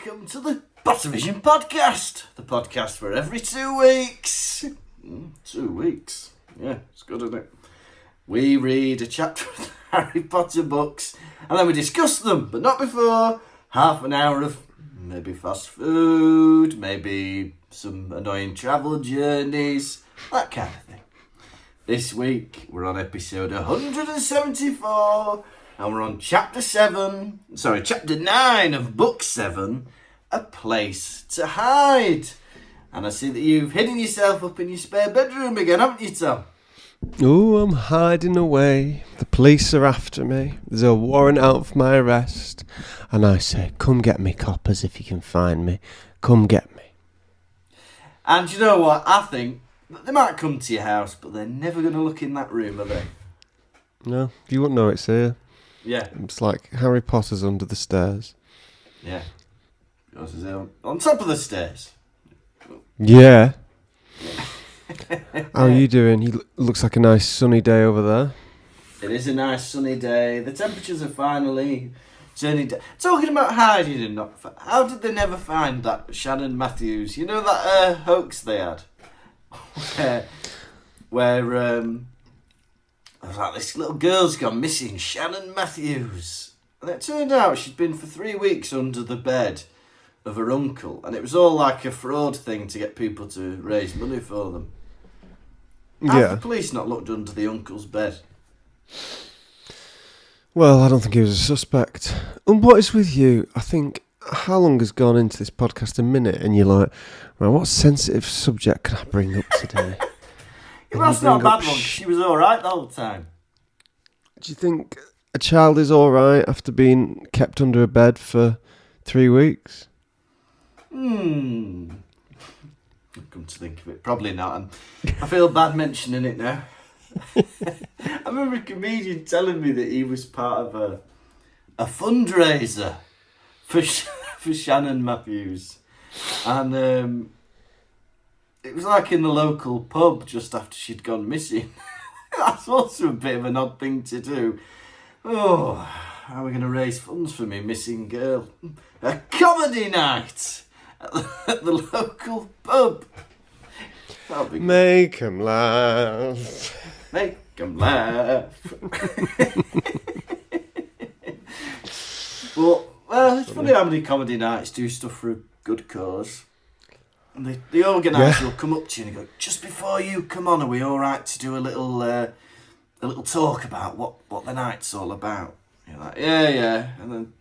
welcome to the Pottervision podcast. The podcast where every 2 weeks... 2 weeks? Yeah, it's good, isn't it? We read a chapter of the Harry Potter books and then we discuss them, but not before half an hour of maybe fast food, maybe some annoying travel journeys, that kind of thing. This week we're on episode 174 and we're on chapter 9 of book 7, A Place to Hide. And I see that you've hidden yourself up in your spare bedroom again, haven't you, Tom? Oh, I'm hiding away. The police are after me. There's a warrant out for my arrest. And I say, come get me, coppers, if you can find me. Come get me. And you know what? I think they might come to your house, but they're never going to look in that room, are they? No, you wouldn't know it's here. Yeah. It's like Harry Potter's under the stairs. Yeah. Yours is on top of the stairs. Yeah. How are you doing? Looks like a nice sunny day over there. It is a nice sunny day. The temperatures are finally turning down. Talking about hiding and not... How did they never find that Shannon Matthews? You know that hoax they had? where like this little girl's gone missing, Shannon Matthews. And it turned out she'd been for 3 weeks under the bed of her uncle. And it was all like a fraud thing to get people to raise money for them. Have the police not looked under the uncle's bed? Well, I don't think he was a suspect. And what is with you? I think, how long has gone into this podcast? A minute, and you're like, well, what sensitive subject can I bring up today? Well, that's not a bad one, 'cause she was alright the whole time. Do you think a child is alright after being kept under a bed for 3 weeks? Come to think of it, probably not. And I feel bad mentioning it now. I remember a comedian telling me that he was part of a fundraiser for Shannon Matthews, and it was like in the local pub just after she'd gone missing. That's also a bit of an odd thing to do. Oh, how are we going to raise funds for me missing girl? A comedy night at the local pub. Make 'em laugh. Make 'em laugh. Well, it's funny how many comedy nights do stuff for a good cause. And the organiser will come up to you and go, just before you come on, are we all right to do a little talk about what the night's all about? You're like, yeah. And then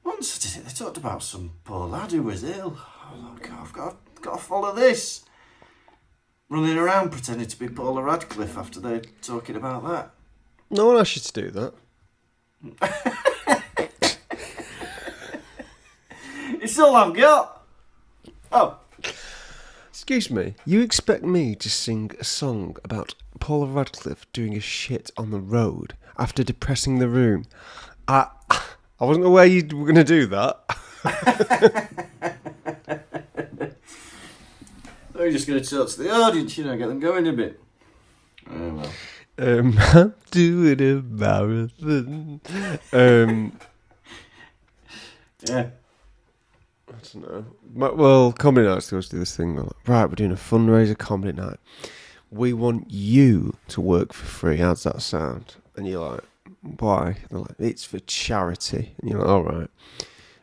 once I did it, they talked about some poor lad who was ill. Oh, God, I've got to follow this. Running around pretending to be Paula Radcliffe after they're talking about that. No one asked you to do that. It's all I've got. Oh. Excuse me, you expect me to sing a song about Paula Radcliffe doing a shit on the road after depressing the room? I wasn't aware you were going to do that. We're just going to talk to the audience, get them going a bit. Oh, well. I'm doing a marathon. Yeah. I don't know. Well, comedy nights goes to do this thing. Like, right, we're doing a fundraiser comedy night. We want you to work for free. How's that sound? And you're like, why? They're like, it's for charity. And you're like, all right.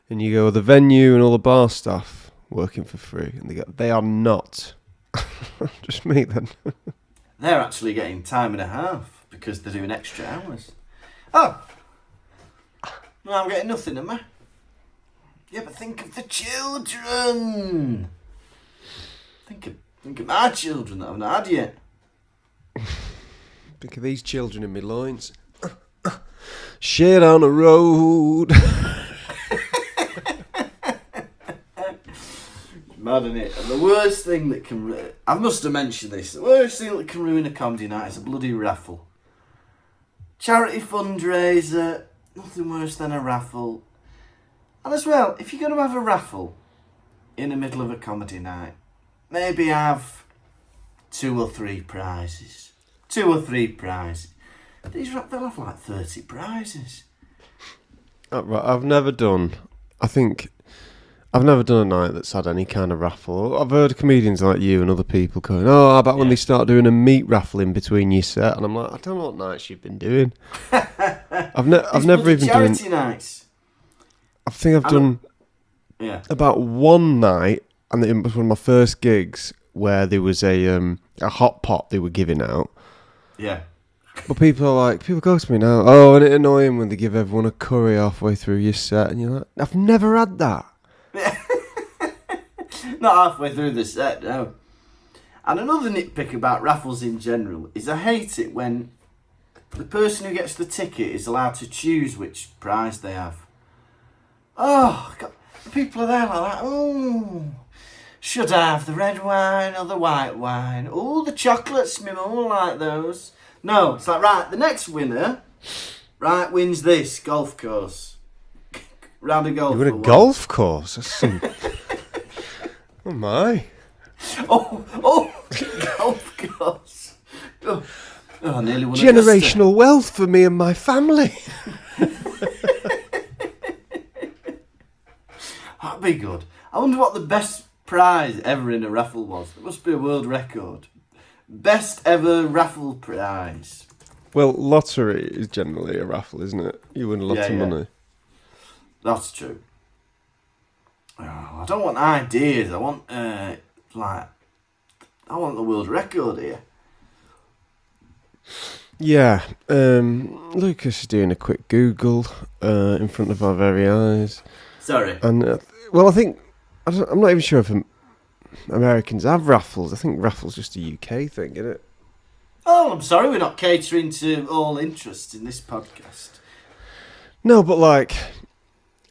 And you go, the venue and all the bar staff working for free. And they go, they are not. Just me then. They're actually getting time and a half because they're doing extra hours. Oh. No, I'm getting nothing, am I? Yeah, but think of the children. Think of my children that I've not had yet. Think of these children in my loins. Shit on the road. Mad, isn't it? And the worst thing that can... I must have mentioned this. The worst thing that can ruin a comedy night is a bloody raffle. Charity fundraiser. Nothing worse than a raffle. And as well, if you're going to have a raffle in the middle of a comedy night, maybe have 2 or 3 prizes. 2 or 3 prizes. They'll have like 30 prizes. Right, I've never done. I think I've never done a night that's had any kind of raffle. I've heard comedians like you and other people going, "Oh, how about when they start doing a meat raffle in between your set?" And I'm like, I don't know what nights you've been doing. I've never even done charity nights. I think I've done about one night, and it was one of my first gigs where there was a hot pot they were giving out. Yeah. But people go to me now, "Oh, and it annoying when they give everyone a curry halfway through your set," and you're like, I've never had that. Not halfway through the set, no. And another nitpick about raffles in general is I hate it when the person who gets the ticket is allowed to choose which prize they have. Oh, God, people are there like that. Oh, should I have the red wine or the white wine? Oh, the chocolates, me mum like those. No, it's like, right, the next winner, right, wins this golf course. Round a golf. You win a golf course? That's some... Oh my! Oh, golf course! Oh, I nearly won Generational wealth for me and my family. That'd be good. I wonder what the best prize ever in a raffle was. It must be a world record. Best ever raffle prize. Well, lottery is generally a raffle, isn't it? You win lots of money. That's true. Oh, I don't want ideas. I want I want the world record here. Yeah, Lucas is doing a quick Google in front of our very eyes. Sorry. And I think I'm not even sure if Americans have raffles. I think raffles just a UK thing, isn't it? Oh, I'm sorry, we're not catering to all interests in this podcast. No, but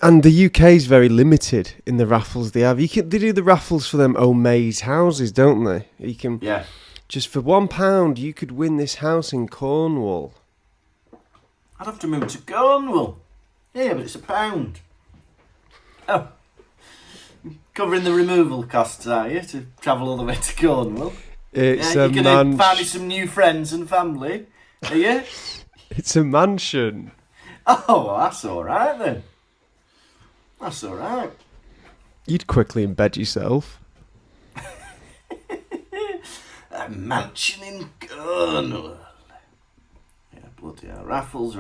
and the UK's very limited in the raffles they have. They do the raffles for them O'May's houses, don't they? You can just for £1 you could win this house in Cornwall. I'd have to move to Cornwall. Yeah, but it's £1. Oh, covering the removal costs, are you, to travel all the way to Cornwall? You're going to find me some new friends and family, are you? It's a mansion. Oh, well, that's all right then. That's all right. You'd quickly embed yourself. A mansion in Cornwall. Yeah, bloody hell. Raffles.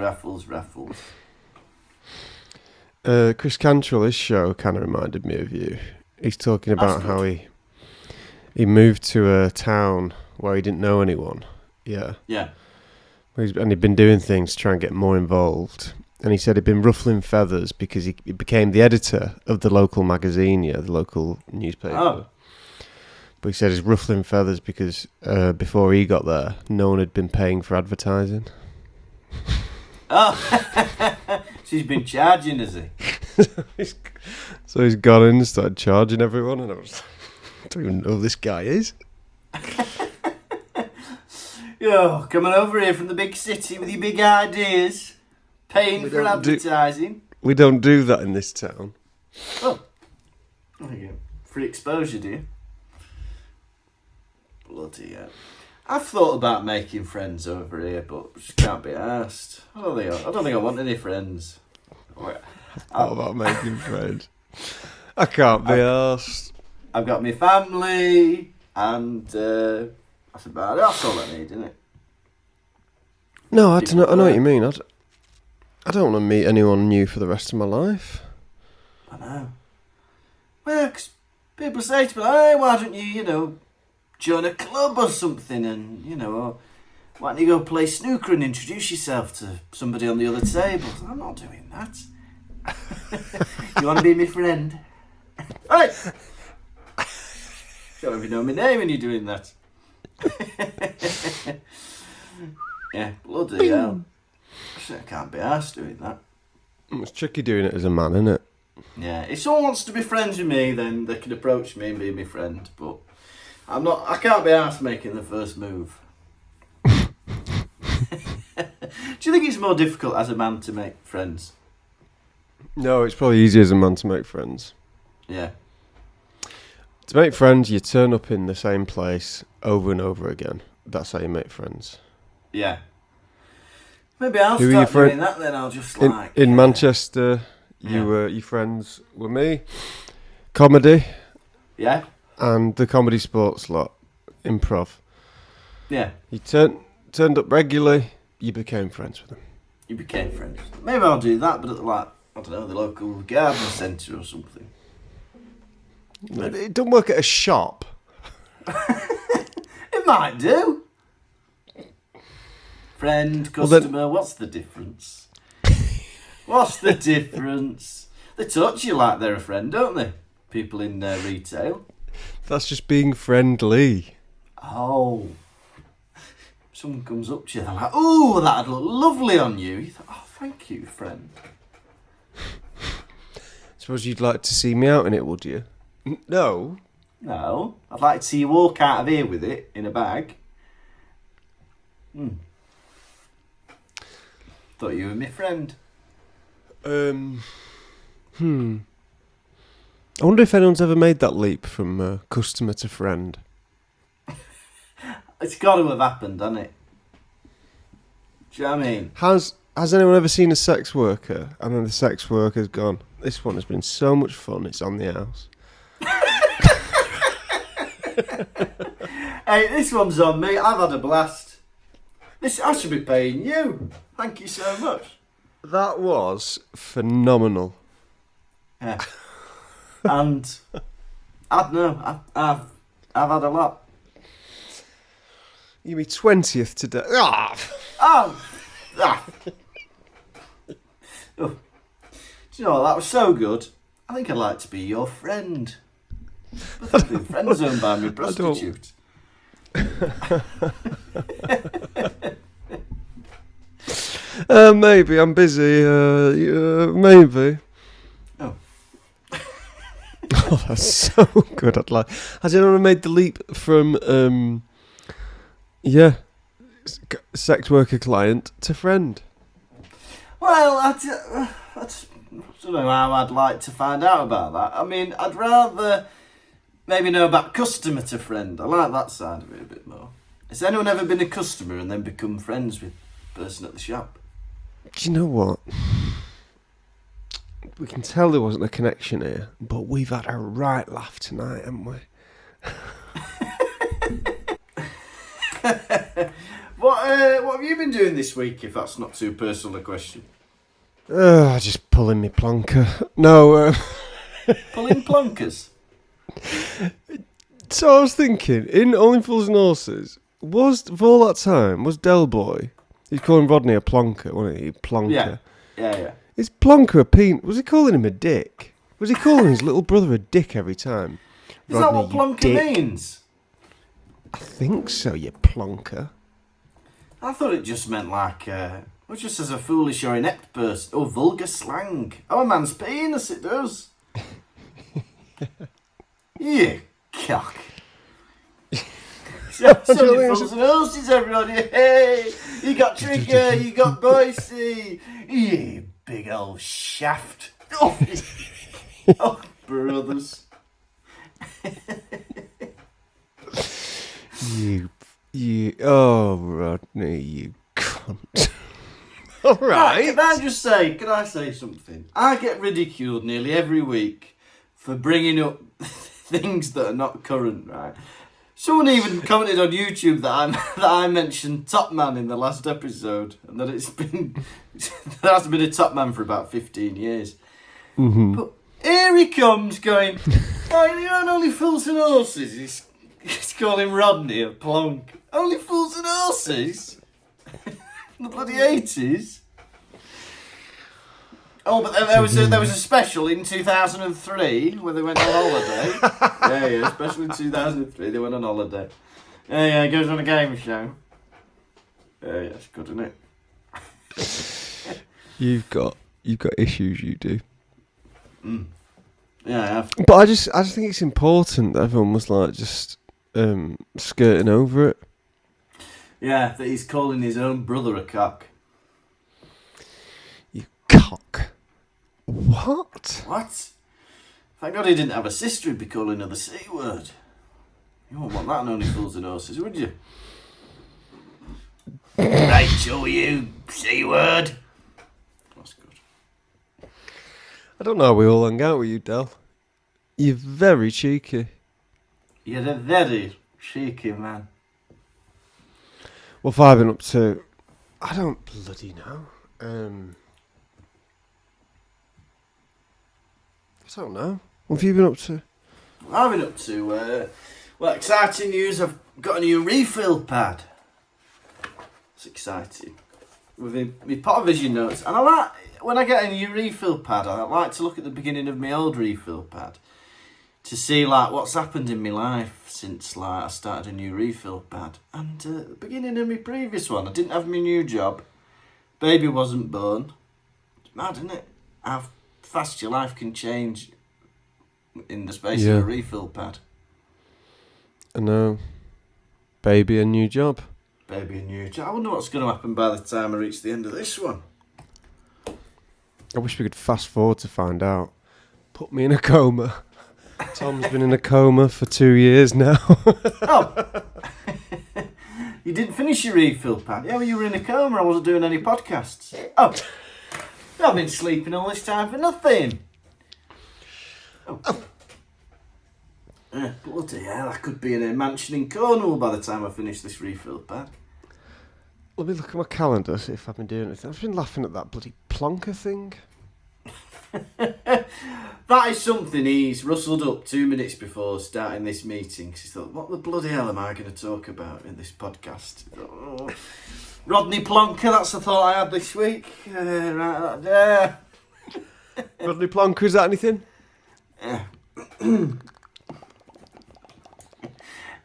Chris Cantrell, his show kind of reminded me of you. He's talking about how he moved to a town where he didn't know anyone. Yeah. Yeah. And he'd been doing things to try and get more involved. And he said he'd been ruffling feathers because he became the editor of the local magazine, the local newspaper. Oh. But he said he's ruffling feathers because before he got there, no one had been paying for advertising. Oh. So he's been charging, has he? So he's gone in and started charging everyone, and I don't even know who this guy is. Yo, coming over here from the big city with your big ideas, paying for advertising. We don't do that in this town. Oh, there you go. Free exposure, do you? Bloody hell. I've thought about making friends over here, but just can't be asked. I don't think I want any friends. Thought about making friends. I can't be asked. I've got my family, and that's about it. That's all I need, isn't it? No, I don't know. I know what you mean. I don't want to meet anyone new for the rest of my life. I know. Well, 'cause people say to me, "Hey, why don't you, join a club or something, and or why don't you go play snooker and introduce yourself to somebody on the other table?" I'm not doing that. You want to be my friend? Hey! Don't even know my name when you're doing that. Yeah, bloody hell. I can't be arsed doing that. It's tricky doing it as a man, isn't it? Yeah, if someone wants to be friends with me, then they can approach me and be my friend, but I can't be arsed making the first move. Do you think it's more difficult as a man to make friends? No, it's probably easier as a man to make friends. Yeah. To make friends, you turn up in the same place over and over again. That's how you make friends. Yeah. Maybe I'll start doing that then. I'll just in Manchester, you friends with me. comedy Yeah? and the comedy sports lot, improv. Yeah. You turned up regularly, you became friends with them. You became friends. Maybe I'll do that, but at the local garden centre or something. It don't work at a shop. It might do. Friend, customer, what's the difference? What's the difference? They talk to you like they're a friend, don't they? People in retail. That's just being friendly. Oh. Someone comes up to you, they're like, "Oh, that'd look lovely on you." You thought, "Oh, thank you, friend." Suppose you'd like to see me out in it, would you? No. No, I'd like to see you walk out of here with it in a bag. Thought you were my friend. I wonder if anyone's ever made that leap from customer to friend. It's got to have happened, hasn't it? Do you know what I mean? Has anyone ever seen a sex worker and then the sex worker's gone, "This one has been so much fun, it's on the house"? Hey, this one's on me. I've had a blast. I should be paying you. Thank you so much. That was phenomenal. Yeah. And I don't know. I've had a lot. You mean 20th today? Ah! Oh. Oh. Do you know what? That was so good. I think I'd like to be your friend. But I've been friend zoned by me prostitute. Maybe I'm busy. Maybe. Oh. Oh, that's so good. Has anyone made the leap from sex worker client to friend? Well, I don't know how I'd like to find out about that. I mean, I'd rather maybe know about customer to friend. I like that side of it a bit more. Has anyone ever been a customer and then become friends with the person at the shop? Do you know what? We can tell there wasn't a connection here, but we've had a right laugh tonight, haven't we? What have you been doing this week, if that's not too personal a question? Just pulling me plonker. No. Pulling plonkers? So I was thinking, in Only Fools and Horses, for all that time, was Del Boy, he's calling Rodney a plonker, wasn't he? Plonker. Yeah. Is plonker a penis? Was he calling him a dick? Was he calling his little brother a dick every time? Is that what plonker means? I think so, you plonker. I thought it just meant like, just as a foolish or inept person. Oh, vulgar slang. Oh, a man's penis, it does. You cock. So Fools and Horses, everybody. Hey, you got Trigger, you got Boise. You big old shaft. Oh, brothers. Oh, Rodney, you cunt. All right. Can I say something? I get ridiculed nearly every week for bringing up things that are not current, right? Someone even commented on YouTube that I mentioned Top Man in the last episode, and that there hasn't been a Top Man for about 15 years. Mm-hmm. But here he comes going, "Oh, you're on Only Fools and Horses." He's calling Rodney a plonk. Only Fools and Horses? The bloody 80s? Oh, but there was a special in 2003 where they went on holiday. Yeah, special in 2003. They went on holiday. Yeah, it goes on a game show. Yeah, it's good, isn't it? You've got issues, you do. Yeah, I have. But I just think it's important that everyone was like just skirting over it. Yeah, that he's calling his own brother a cock. You cock. What? What? Thank God he didn't have a sister who'd be calling her the C word. You wouldn't want that on Only Fools and Horses, would you? Rachel, you C word. That's good. I don't know how we all hung out with you, Del. You're very cheeky. You're a very cheeky man. What have I been up to? I don't bloody know. I don't know. What have you been up to? I've been up to, well, exciting news. I've got a new refill pad. It's exciting. With my Pottervision notes. And I like, when I get a new refill pad, I like to look at the beginning of my old refill pad to see, like, what's happened in my life since, like, I started a new refill pad. And at the beginning of my previous one, I didn't have my new job. Baby wasn't born. It's mad, isn't it? How fast your life can change in the space of a refill pad. I know. Baby, a new job. Baby, a new job. I wonder what's going to happen by the time I reach the end of this one. I wish we could fast forward to find out. Put me in a coma. Tom's been in a coma for 2 years now. Oh! You didn't finish your refill pad? Yeah, well, you were in a coma. I wasn't doing any podcasts. Oh! I've been sleeping all this time for nothing. Oh. Bloody hell, I could be in a mansion in Cornwall by the time I finish this refill pad. Let me look at my calendar, see if I've been doing anything. I've been laughing at that bloody plonker thing. That is something he's rustled up 2 minutes before starting this meeting. Because he thought, what the bloody hell am I going to talk about in this podcast? Oh, Rodney Plonker, that's the thought I had this week. Right there. Rodney Plonker, is that anything?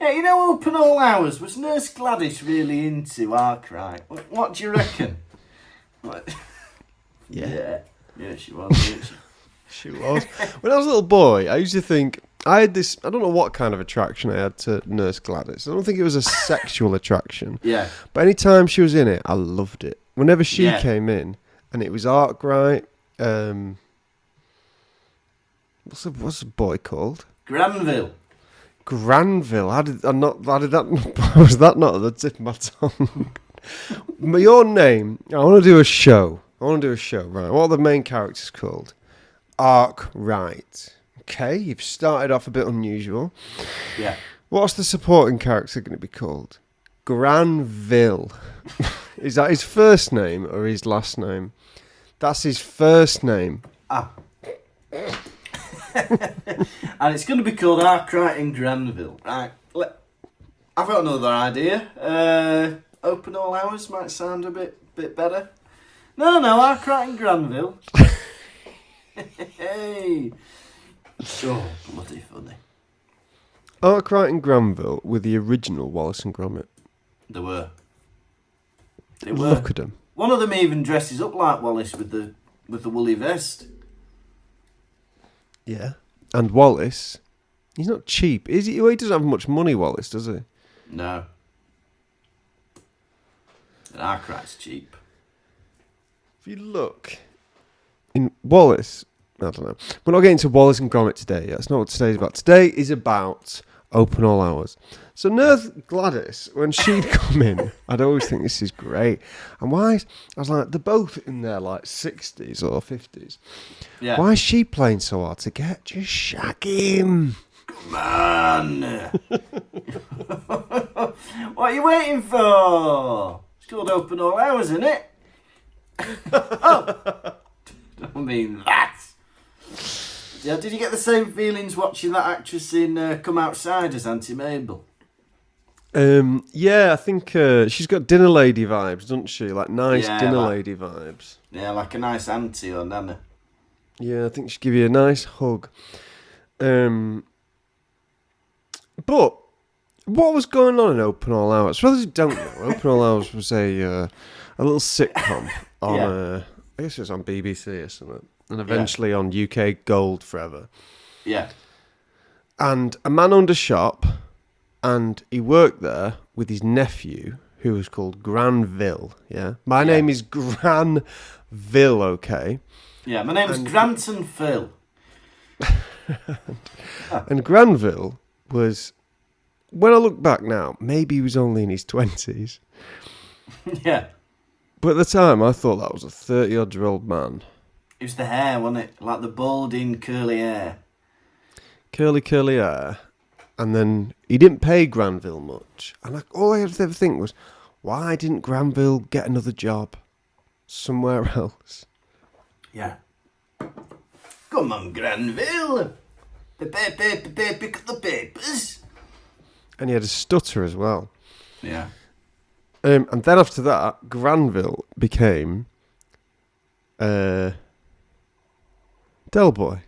Yeah, you know, open all hours. Was Nurse Gladys really into Arkwright? What do you reckon? What? Yeah, she was, wasn't she? She was. When I was a little boy, I used to think, I had this, I don't know what kind of attraction I had to Nurse Gladys. I don't think it was a sexual attraction. Yeah. But any time she was in it, I loved it. Whenever she came in, and it was Arkwright, what's the boy called? Granville. Granville. How did that, was that not at the tip of my tongue? Your name, I want to do a show, right? What are the main characters called? Arkwright. Okay, you've started off a bit unusual. Yeah. What's the supporting character going to be called? Granville. Is that his first name or his last name? That's his first name. Ah. And it's going to be called Arkwright in Granville. Right. I've got another idea. Open all hours might sound a bit better. No, Arkwright in Granville. Hey. So bloody funny. Arkwright and Granville were the original Wallace and Gromit. They were. Look at them. One of them even dresses up like Wallace with the woolly vest. Yeah. And Wallace, he's not cheap, is he? Well, he doesn't have much money, Wallace, does he? No. And Arkwright's cheap. If you look in Wallace, I don't know. We're not getting to Wallace and Gromit today. That's not what today's about. Today is about open all hours. So Nurse Gladys, when she'd come in, I'd always think this is great. And why? I was like, they're both in their like 60s or 50s. Yeah. Why is she playing so hard to get? Just shag him. Come on. What are you waiting for? It's called open all hours, isn't it? Oh. Don't mean that. Yeah, did you get the same feelings watching that actress in Come Outside as Auntie Mabel? Yeah, I think she's got dinner lady vibes, doesn't she? Like nice dinner lady vibes. Yeah, like a nice auntie or nana. Yeah, I think she'd give you a nice hug. But what was going on in Open All Hours? For those who don't know, Open All Hours was a little sitcom on, I guess it was on BBC or something, and eventually on UK Gold forever. Yeah. And a man owned a shop, and he worked there with his nephew, who was called Granville. Yeah, my name is Granville. Okay. Yeah, my name's Granton Phil. And Granville was, when I look back now, maybe he was only in his 20s. Yeah. But at the time, I thought that was a 30-odd-year-old man. It was the hair, wasn't it? Like the balding, curly hair. curly hair, and then he didn't pay Granville much. And all I had to ever think was, why didn't Granville get another job somewhere else? Yeah. Come on, Granville. Pick up the papers. And he had a stutter as well. Yeah. And then after that, Granville became Del Boy.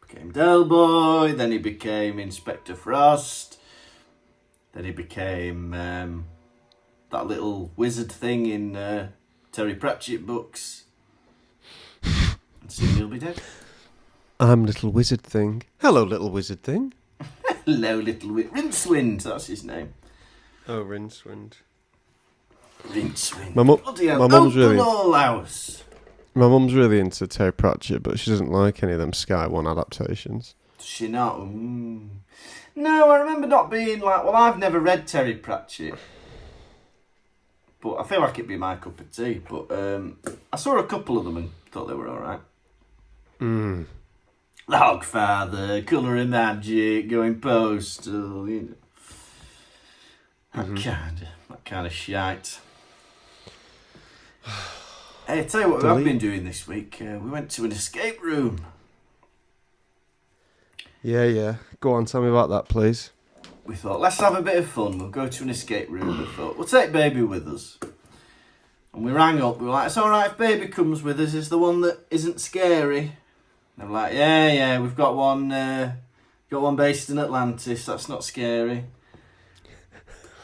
Became Del Boy, then he became Inspector Frost, then he became that little wizard thing in Terry Pratchett books. And soon he'll be dead. I'm little wizard thing. Hello, little wizard thing. Hello, little Rincewind, that's his name. Oh, Rincewind. Rincewind. My mum's really... all house. My mum's really into Terry Pratchett, but she doesn't like any of them Sky One adaptations. Does she not? No, I remember not being like... Well, I've never read Terry Pratchett. But I feel like it'd be my cup of tea. But I saw a couple of them and thought they were alright. Mm. The Hogfather, Colour and Magic, Going Postal, you know. That kind of shite. Hey, I tell you what I've been doing this week. We went to an escape room. Yeah. Go on, tell me about that, please. We thought, let's have a bit of fun. We'll go to an escape room. We thought, we'll take Baby with us. And we rang up. We were like, it's all right if Baby comes with us. It's the one that isn't scary. They were like, yeah, we've got one based in Atlantis. That's not scary.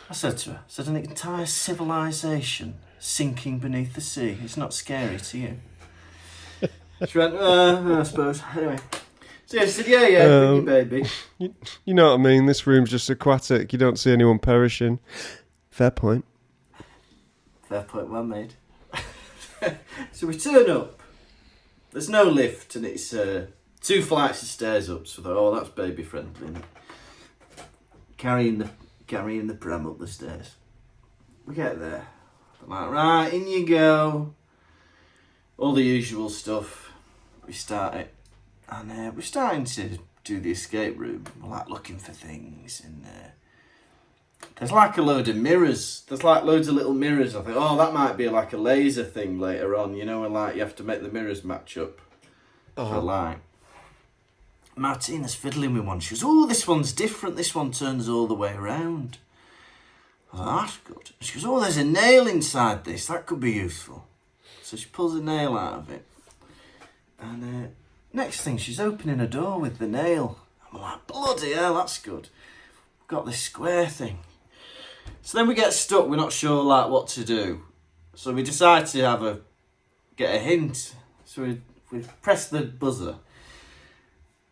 I said to her, an entire civilization sinking beneath the sea. It's not scary to you. She went, I suppose. Anyway. So I said, yeah, bring your baby. You know what I mean? This room's just aquatic. You don't see anyone perishing. Fair point. Fair point well made. So we turn up. There's no lift and it's 2 flights of stairs up. So I thought, that's baby friendly. Carrying the pram up the stairs. We get there. I'm like, right, in you go. All the usual stuff. We start it. And we're starting to do the escape room. We're like looking for things. And there's like a load of mirrors. There's like loads of little mirrors. I think, that might be like a laser thing later on. You know, and like you have to make the mirrors match up for light. Martina's fiddling with one. She goes, this one's different. This one turns all the way around. I was like, that's good. She goes, there's a nail inside this. That could be useful. So she pulls a nail out of it. And next thing, she's opening a door with the nail. I'm like, bloody hell, that's good. We've got this square thing. So then we get stuck. We're not sure like what to do. So we decide to get a hint. So we press the buzzer.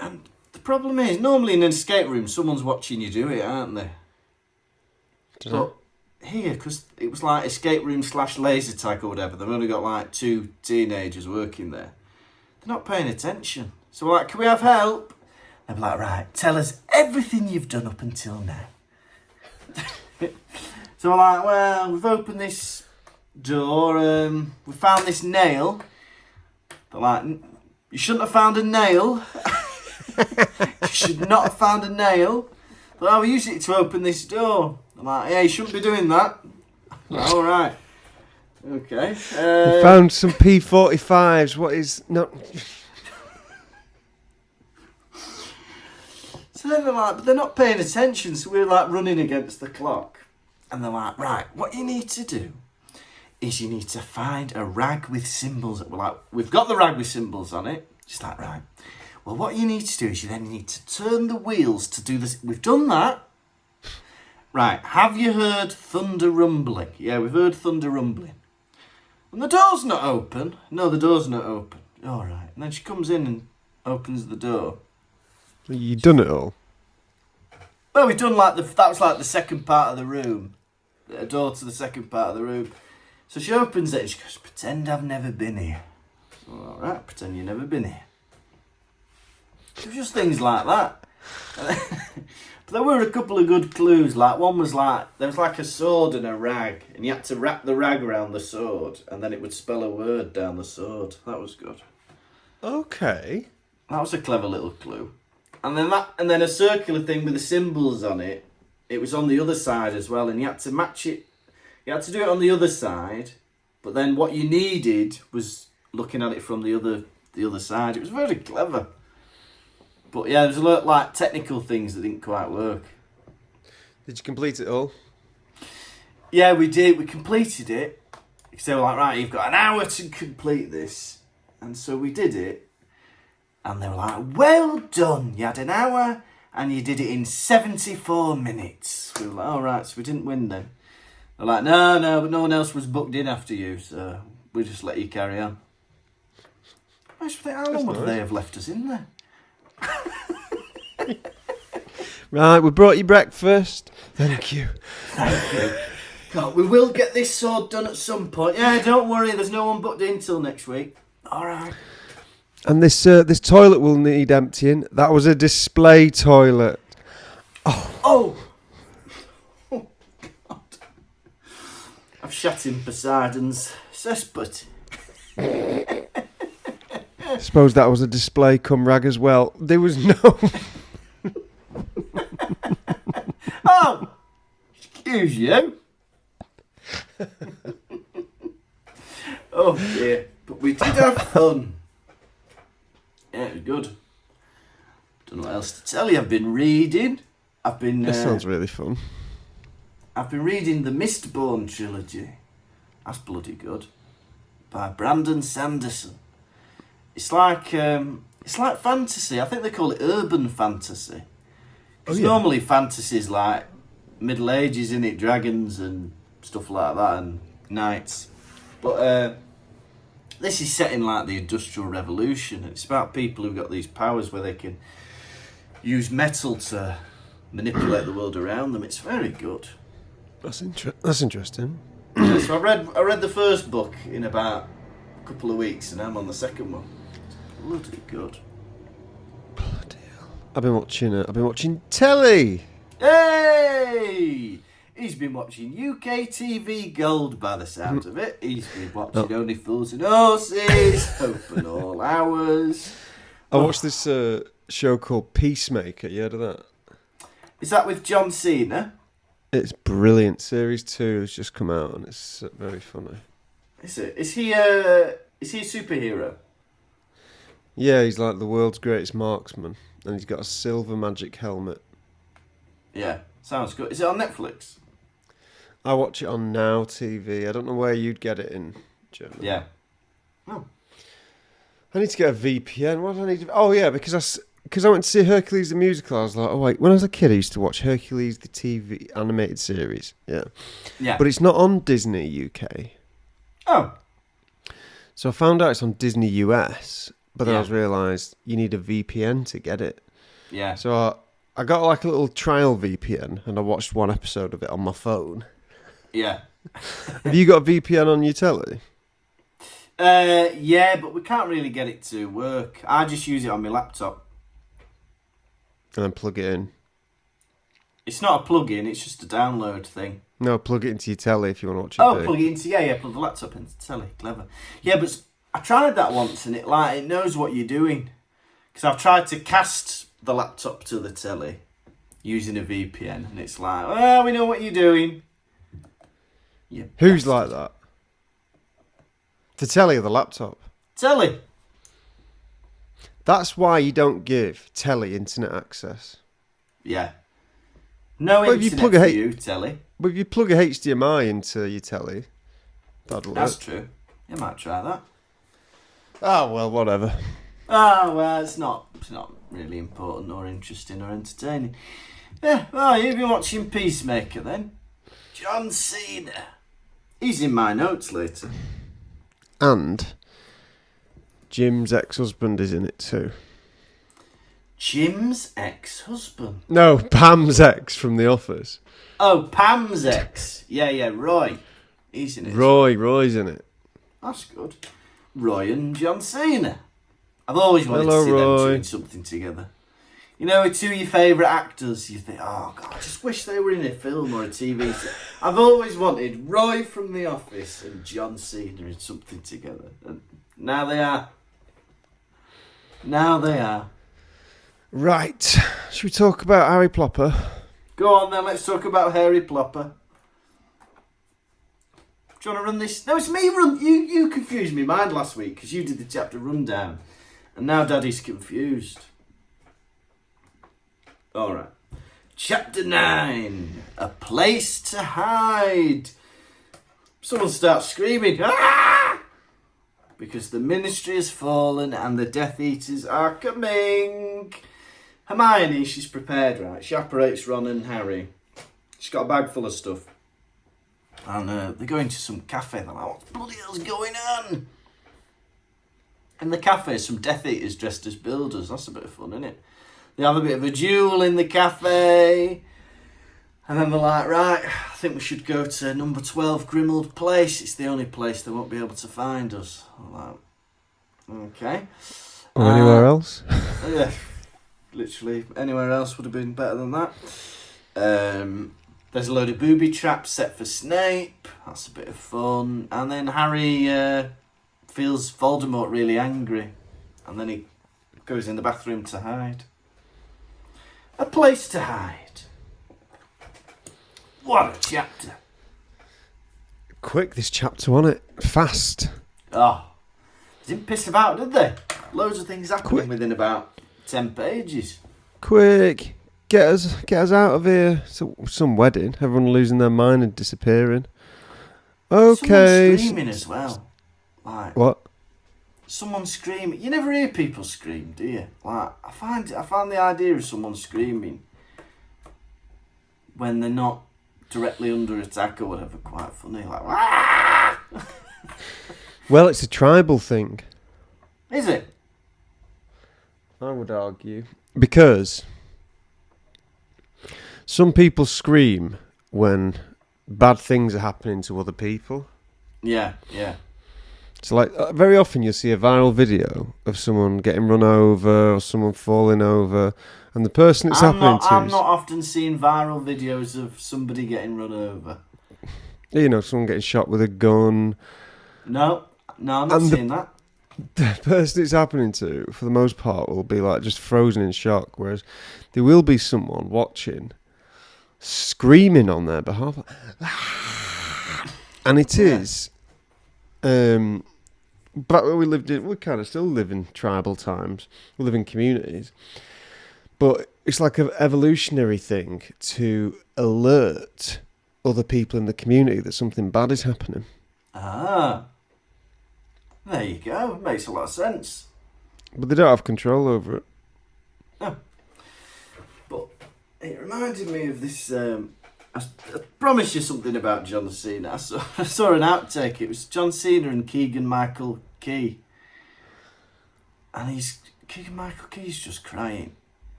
And the problem is, normally in an escape room, someone's watching you do it, aren't they? But here, because it was like escape room / laser tag or whatever, they've only got like 2 teenagers working there. They're not paying attention. So we're like, can we have help? They're like, right, tell us everything you've done up until now. So we're like, well, we've opened this door, we found this nail. They're like, you shouldn't have found a nail. You should not have found a nail. But we used it to open this door. I'm like, yeah, you shouldn't be doing that. Like, all right. Okay. We found some P45s. What is... No. So then they're like, but they're not paying attention. So we're like running against the clock. And they're like, right, what you need to do is you need to find a rag with symbols. We're like, we've got the rag with symbols on it. Just like, right. Well, what you need to do is you then need to turn the wheels to do this. We've done that. Right, have you heard thunder rumbling? Yeah, we've heard thunder rumbling. And the door's not open. No, the door's not open. All right. And then she comes in and opens the door. You done it all? Well, we've done that was like the second part of the room. A door to the second part of the room. So she opens it and she goes, pretend I've never been here. All right, pretend you've never been here. It was just things like that. But there were a couple of good clues. Like one was like, there was like a sword and a rag. And you had to wrap the rag around the sword. And then it would spell a word down the sword. That was good. Okay. That was a clever little clue. And then a circular thing with the symbols on it. It was on the other side as well, and you had to match it. You had to do it on the other side, but then what you needed was looking at it from the other side. It was very clever. But yeah, there's a lot like technical things that didn't quite work. Did you complete it all? Yeah, we did. We completed it. Because they were like, right, you've got an hour to complete this. And so we did it. And they were like, well done. You had an hour and you did it in 74 minutes. We were like, all right, so we didn't win then. They're like, no, but no one else was booked in after you, so we'll just let you carry on. I just think, how long would they have left us in there? Right, we brought you breakfast. Thank you. Thank you. God, we will get this sword done at some point. Yeah, don't worry, there's no one booked in till next week. All right. And this toilet will need emptying. That was a display toilet. Oh, God. I've shat in Poseidon's cesspit. I suppose that was a display cum rag as well. There was no... Oh, excuse you. Oh dear, but we did have fun. Yeah, it was good. Don't know what else to tell you. I've been reading. That sounds really fun. I've been reading the Mistborn trilogy. That's bloody good. By Brandon Sanderson. It's like fantasy. I think they call it urban fantasy. Because normally fantasy's like Middle Ages, innit? Dragons and stuff like that, and knights. But this is set in like the Industrial Revolution. It's about people who've got these powers where they can use metal to manipulate the world around them. It's very good. That's interesting. So I read the first book in about a couple of weeks, and I'm on the second one. It's bloody good. Bloody hell! I've been watching telly. Hey! He's been watching UK TV Gold by the sound of it. He's been watching Only Fools and Horses, Open All Hours. I watched this show called Peacemaker. You heard of that? Is that with John Cena? It's brilliant. Series 2 has just come out and it's very funny. Is it? Is he a superhero? Yeah, he's like the world's greatest marksman and he's got a silver magic helmet. Yeah, sounds good. Is it on Netflix? I watch it on Now TV. I don't know where you'd get it in Germany. Yeah. Oh. I need to get a VPN. What do I need to... Oh, yeah, because I went to see Hercules the musical. I was like, oh, wait. When I was a kid, I used to watch Hercules the TV animated series. Yeah. Yeah. But it's not on Disney UK. Oh. So I found out it's on Disney US, but then I realised you need a VPN to get it. Yeah. So I got like a little trial VPN and I watched one episode of it on my phone. Yeah. Have you got a VPN on your telly? Yeah, but we can't really get it to work. I just use it on my laptop. And then plug it in. It's not a plug-in, it's just a download thing. No, plug it into your telly if you want to watch it. Plug it into, plug the laptop into the telly. Clever. Yeah, but I tried that once and it knows what you're doing. Because I've tried to cast the laptop to the telly using a VPN and it's like, well, we know what you're doing. Who's like that? The telly or the laptop? Telly. That's why you don't give telly internet access. Yeah. No internet for you, telly. But if you plug a HDMI into your telly, that'd work. That's true. You might try that. Oh, well, whatever. Oh, well, it's not really important or interesting or entertaining. Yeah, well, you've been watching Peacemaker then. John Cena. He's in my notes later. And Jim's ex-husband is in it too. Jim's ex-husband? No, Pam's ex from The Office. Oh, Pam's ex. Yeah, Roy. He's in it. Roy's in it. That's good. Roy and John Cena. I've always wanted to see them doing something together. You know, with two of your favourite actors, you think, oh, God, I just wish they were in a film or a TV show. I've always wanted Roy from The Office and John Cena in something together. And now they are. Right. Should we talk about Harry Plopper? Go on then, let's talk about Harry Plopper. Do you want to run this? No, it's me. You confused me mind last week because you did the chapter rundown. And now Daddy's confused. Alright. Chapter 9. A place to hide. Someone starts screaming. Ah! Because the ministry has fallen and the Death Eaters are coming. Hermione, she's prepared, right? She apparates Ron and Harry. She's got a bag full of stuff. And they're going to some cafe. They're like, what the bloody hell's going on? In the cafe, some Death Eaters dressed as builders. That's a bit of fun, isn't it? They have a bit of a duel in the cafe. And then they're like, right, I think we should go to number 12 Grimald Place. It's the only place they won't be able to find us. I'm like, okay. Or anywhere else? Yeah, literally anywhere else would have been better than that. There's a load of booby traps set for Snape. That's a bit of fun. And then Harry feels Voldemort really angry. And then he goes in the bathroom to hide. A place to hide. What a chapter. Quick, this chapter, wasn't it? Fast. Oh, they didn't piss about, did they? Loads of things happening within about 10 pages. Quick. Get us out of here. Some wedding. Everyone losing their mind and disappearing. Okay. Someone screaming as well. Like, what? Someone screaming. You never hear people scream, do you? Like, I find the idea of someone screaming when they're not directly under attack or whatever quite funny. Like, ah! Well, it's a tribal thing. Is it? I would argue. Because some people scream when bad things are happening to other people. Yeah, yeah. So, like, very often you'll see a viral video of someone getting run over or someone falling over, and the person it's happening to... I'm not often seeing viral videos of somebody getting run over. You know, someone getting shot with a gun. No, I'm not seeing that. The person it's happening to, for the most part, will be, like, just frozen in shock, whereas there will be someone watching, screaming on their behalf. And it is... Back when we kind of still live in tribal times. We live in communities. But it's like an evolutionary thing to alert other people in the community that something bad is happening. Ah. There you go. Makes a lot of sense. But they don't have control over it. No. But it reminded me of this... I promised you something about John Cena. I saw an outtake. It was John Cena and Keegan-Michael Key. And Keegan-Michael Key's just crying.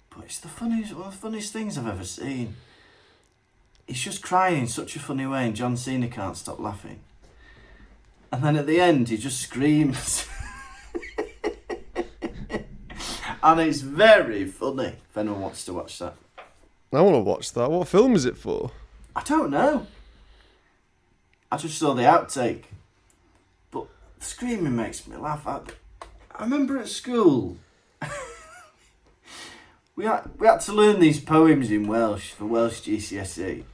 But it's one of the funniest things I've ever seen. He's just crying in such a funny way and John Cena can't stop laughing. And then at the end he just screams. And it's very funny if anyone wants to watch that. I want to watch that. What film is it for? I don't know. I just saw the outtake. But screaming makes me laugh. I remember at school, we had to learn these poems in Welsh for Welsh GCSE.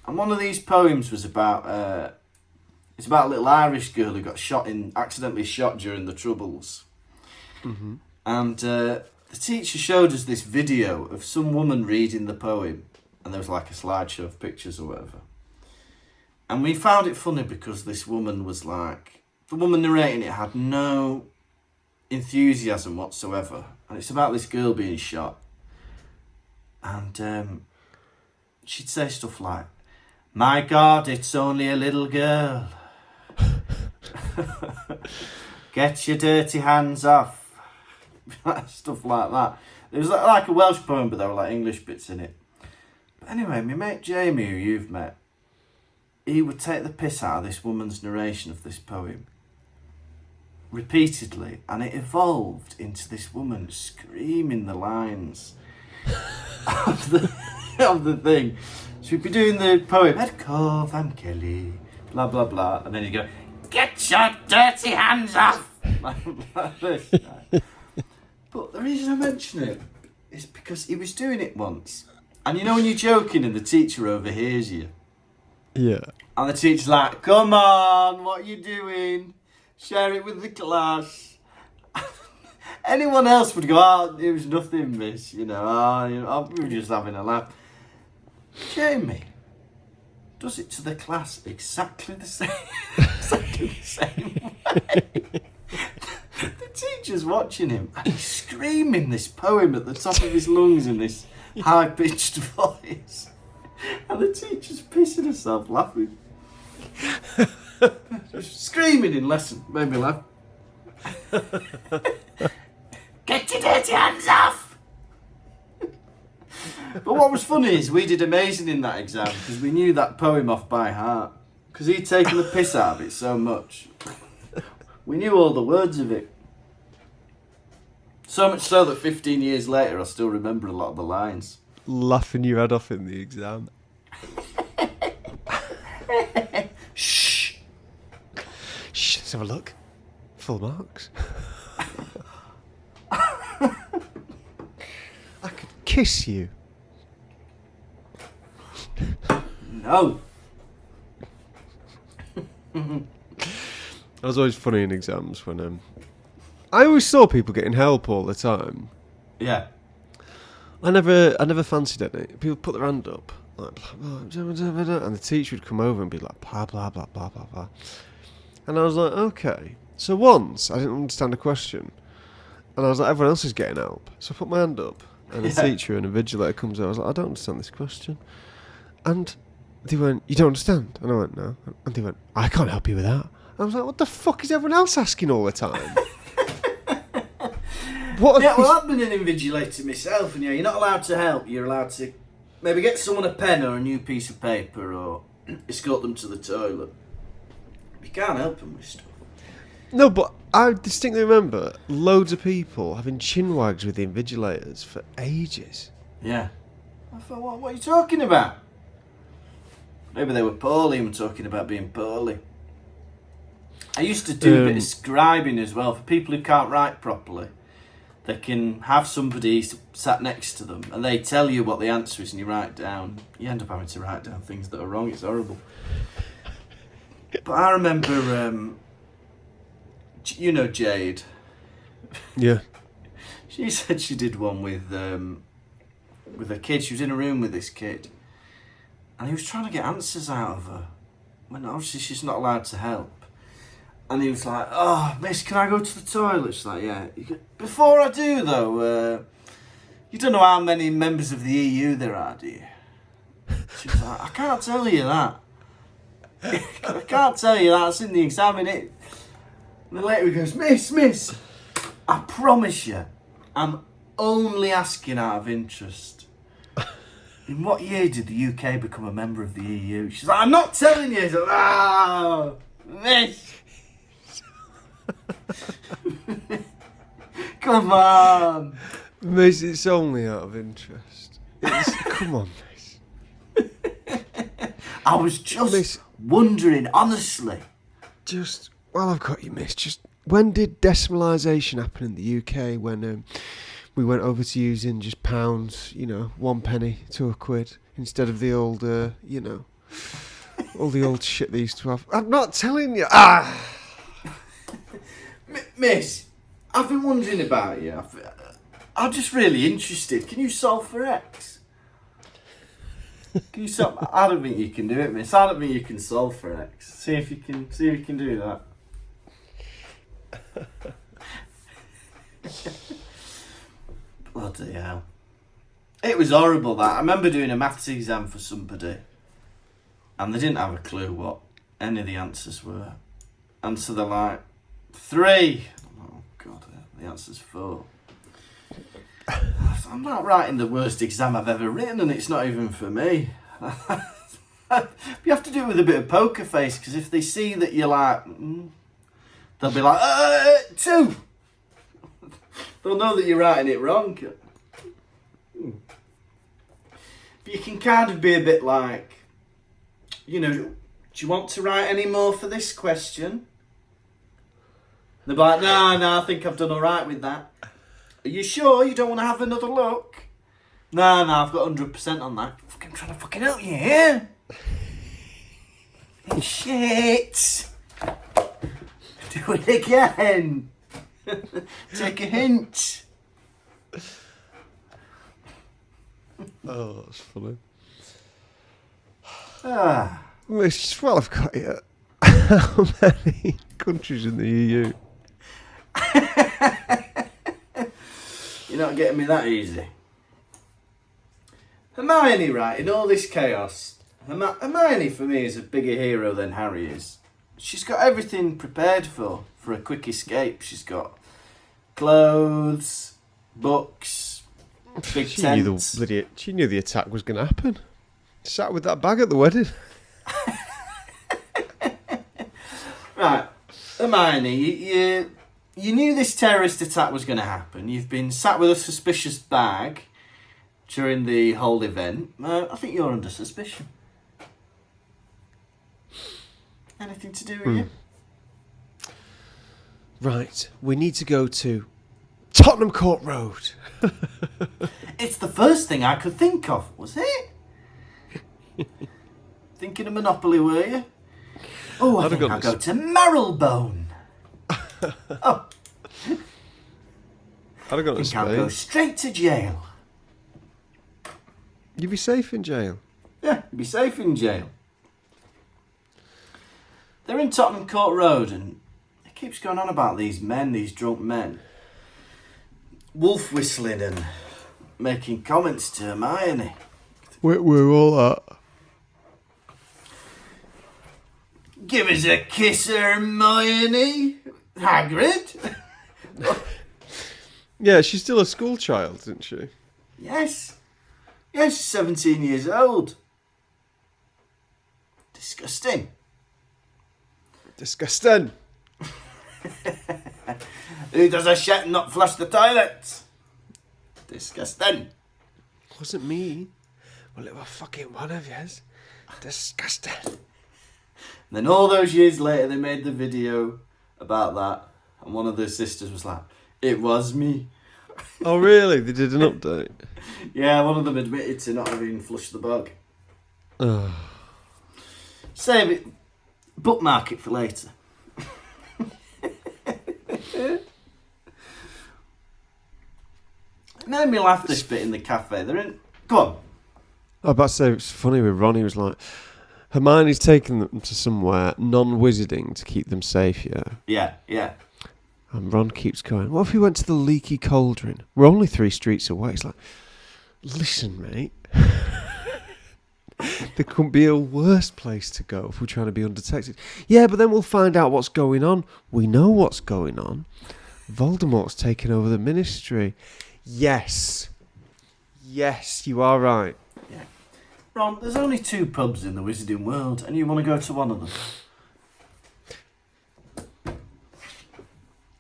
And one of these poems was about... it's about a little Irish girl who got accidentally shot during the Troubles. Mm-hmm. And... the teacher showed us this video of some woman reading the poem, and there was like a slideshow of pictures or whatever. And we found it funny because this woman was like... The woman narrating it had no enthusiasm whatsoever. And it's about this girl being shot. And she'd say stuff like, "My God, it's only a little girl. Get your dirty hands off." Stuff like that. It was like a Welsh poem, but there were like English bits in it. But anyway, my mate Jamie, who you've met, he would take the piss out of this woman's narration of this poem repeatedly, and it evolved into this woman screaming the lines of the thing. So we'd be doing the poem, Edcorf and Kelly, blah blah blah, and then he'd go, "Get your dirty hands off!" like this. But the reason I mention it is because he was doing it once. And you know when you're joking and the teacher overhears you? Yeah. And the teacher's like, come on, what are you doing? Share it with the class. Anyone else would go, oh, it was nothing, miss, we were just having a laugh. Jamie does it to the class exactly the same, way. The teacher's watching him and he's screaming this poem at the top of his lungs in this high-pitched voice. And the teacher's pissing herself laughing. Just screaming in lesson. Made me laugh. Get your dirty hands off! But what was funny is we did amazing in that exam because we knew that poem off by heart. Because he'd taken the piss out of it so much. We knew all the words of it. So much so that 15 years later I still remember a lot of the lines. Laughing your head off in the exam. Shh! Shh, let's have a look. Full marks. I could kiss you. No. That was always funny in exams when I always saw people getting help all the time. Yeah. I never fancied any. People put their hand up, like, and the teacher would come over and be like, blah, blah, blah, blah, blah, blah. And I was like, okay. So once, I didn't understand a question. And I was like, everyone else is getting help. So I put my hand up, and the teacher and a vigilator comes over. I was like, I don't understand this question. And they went, you don't understand? And I went, no. And they went, I can't help you with that. And I was like, what the fuck is everyone else asking all the time? I've been an invigilator myself, and you're not allowed to help. You're allowed to maybe get someone a pen or a new piece of paper or escort them to the toilet. You can't help them with stuff. No, but I distinctly remember loads of people having chin wags with the invigilators for ages. Yeah. I thought, what are you talking about? Maybe they were poorly and were talking about being poorly. I used to do a bit of scribing as well for people who can't write properly. They can have somebody sat next to them and they tell you what the answer is and you write down. You end up having to write down things that are wrong. It's horrible. But I remember, Jade. Yeah. She said she did one with a kid. She was in a room with this kid. And he was trying to get answers out of her. When obviously she's not allowed to help. And he was like, oh, miss, can I go to the toilet? She's like, yeah. Before I do, though, you don't know how many members of the EU there are, do you? She was like, I can't tell you that. I can't tell you that. It's in the exam, innit? And then later he goes, miss, I promise you, I'm only asking out of interest. In what year did the UK become a member of the EU? She's like, I'm not telling you. She's like, miss. Come on. Miss, it's only out of interest. Come on, miss. I was just wondering, honestly. Just, well, I've got you, miss. Just, when did decimalisation happen in the UK when we went over to using just pounds, 1 penny to a quid, instead of the old, all the old shit they used to have? I'm not telling you. Miss, I've been wondering about you. I'm just really interested. Can you solve for X? Can you solve? I don't think you can do it, miss. I don't think you can solve for X. See if you can do that. Bloody hell. It was horrible, that. I remember doing a maths exam for somebody and they didn't have a clue what any of the answers were. And so they're like, 3. Oh, God, the answer's 4. I'm not writing the worst exam I've ever written and it's not even for me. You have to do it with a bit of poker face, because if they see that you're like, they'll be like, 2. They'll know that you're writing it wrong. But you can kind of be a bit like, do you want to write any more for this question? They'll be like, no, I think I've done all right with that. Are you sure you don't want to have another look? No, I've got 100% on that. Fucking trying to fucking help you here. Shit. Do it again. Take a hint. Oh, that's funny. Ah. Well, I've got you. How many countries in the EU? You're not getting me that easy. Hermione, right, in all this chaos, Hermione for me is a bigger hero than Harry is. She's got everything prepared for a quick escape. She's got clothes, books, big She tents. she knew the attack was going to happen. Sat with that bag at the wedding. Right, Hermione, you knew this terrorist attack was going to happen. You've been sat with a suspicious bag during the whole event. I think you're under suspicion. Anything to do with you? Right, we need to go to Tottenham Court Road. It's the first thing I could think of, was it? Thinking of Monopoly, were you? Oh, I think I'll go to Marylebone. Oh, I'd have gone to I think I'll go Spain. straight to jail. You'd be safe in jail. Yeah, you'd be safe in jail. They're in Tottenham Court Road, and it keeps going on about these drunk men, wolf whistling and making comments to Hermione. We're all at. Give us a kiss, Hermione. Hagrid. Yeah, she's still a school child, isn't she? Yes. Yes, she's 17 years old. Disgusting. Disgusting. Who does a shit and not flush the toilet? Disgusting. Wasn't me. Well, it was fucking one of yours. Disgusting. And then all those years later, they made the video about that, and one of the sisters was like, "It was me." Oh, really? They did an update? Yeah, one of them admitted to not having flushed the bug. Oh. Save it. Bookmark it for later. It made me laugh this bit in the cafe. They're in. Go on. I was about to say, it's funny with Ron, he was like, Hermione's taking them to somewhere non-wizarding to keep them safe, yeah? Yeah. And Ron keeps going, what if we went to the Leaky Cauldron? We're only 3 streets away. It's like, listen, mate. There couldn't be a worse place to go if we're trying to be undetected. Yeah, but then we'll find out what's going on. We know what's going on. Voldemort's taken over the ministry. Yes, you are right. Yeah. Ron, there's only 2 pubs in the wizarding world, and you want to go to one of them.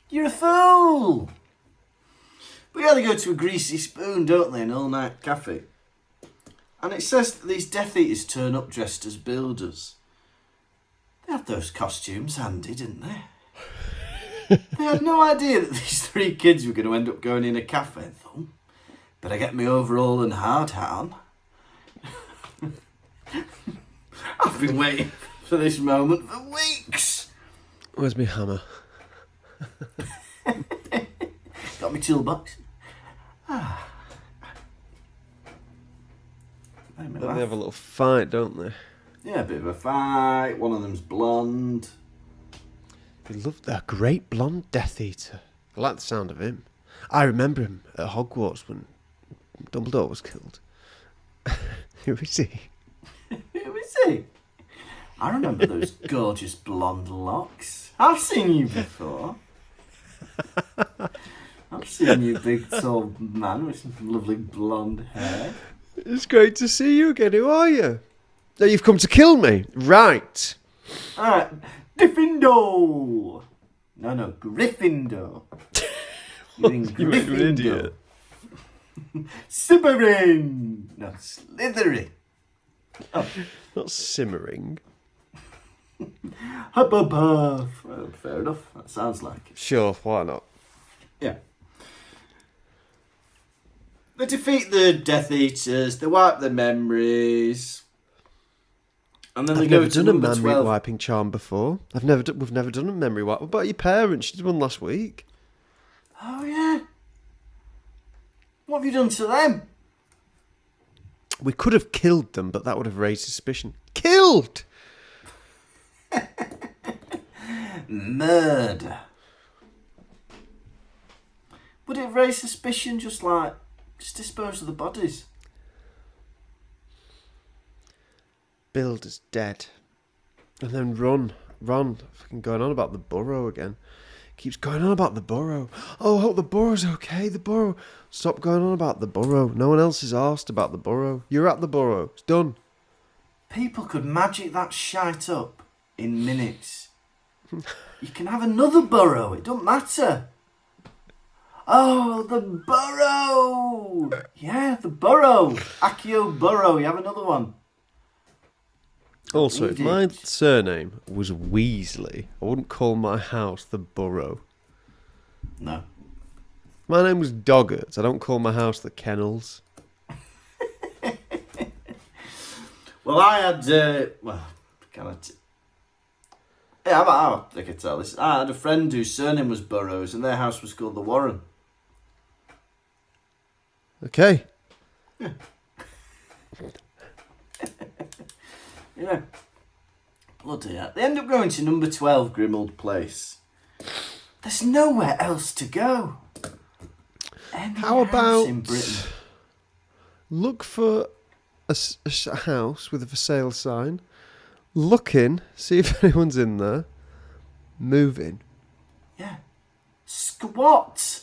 You're a fool! But yeah, they go to a Greasy Spoon, don't they, an all-night cafe. And it says that these Death Eaters turn up dressed as builders. They had those costumes handy, didn't they? They had no idea that these 3 kids were going to end up going in a cafe and thought, better get me overall and hard hat on. I've been waiting for this moment for weeks. Where's my hammer? Got my toolbox. Then they have a little fight, don't they? Yeah, a bit of a fight. One of them's blonde. They love that great blonde Death Eater. I like the sound of him. I remember him at Hogwarts when Dumbledore was killed. Who is he? Who is he? I remember those gorgeous blonde locks. I've seen you before. I've seen you, big tall man with some lovely blonde hair. It's great to see you again. Who are you? Oh, you've come to kill me. Right. Alright, Gryffindor. No, Gryffindor. You're in You make me an Gryffindor. idiot. Slytherin. No, Slytherin. Oh, Not simmering. Hufflepuff. Well, fair enough. That sounds like it. Sure, why not? Yeah. They defeat the Death Eaters, they wipe their memories, and then I've they go never to done a number memory 12. wiping charm before. We've never done a memory wipe. What about your parents? You did one last week. Oh, yeah. What have you done to them? We could have killed them, but that would have raised suspicion. Killed! Murder. Would it raise suspicion just dispose of the bodies? Builder's dead. And then Ron, fucking going on about the burrow again. Keeps going on about the burrow. Oh, I hope the burrow's okay, the burrow. Stop going on about the burrow. No one else is asked about the burrow. You're at the burrow. It's done. People could magic that shite up in minutes. You can have another burrow, it don't matter. Oh, the burrow! Yeah, the burrow. Accio burrow, you have another one. Also, if Indeed. my surname was Weasley, I wouldn't call my house the Burrow. No. My name was Doggett. I don't call my house the Kennels. Well, I had, I could tell this. I had a friend whose surname was Burrows and their house was called the Warren. Okay. Yeah. Bloody hell. They end up going to number 12 Grimald Place. There's nowhere else to go. Any How house about in Britain? look for a house with a for sale sign, look in, see if anyone's in there, move in. Yeah. Squat.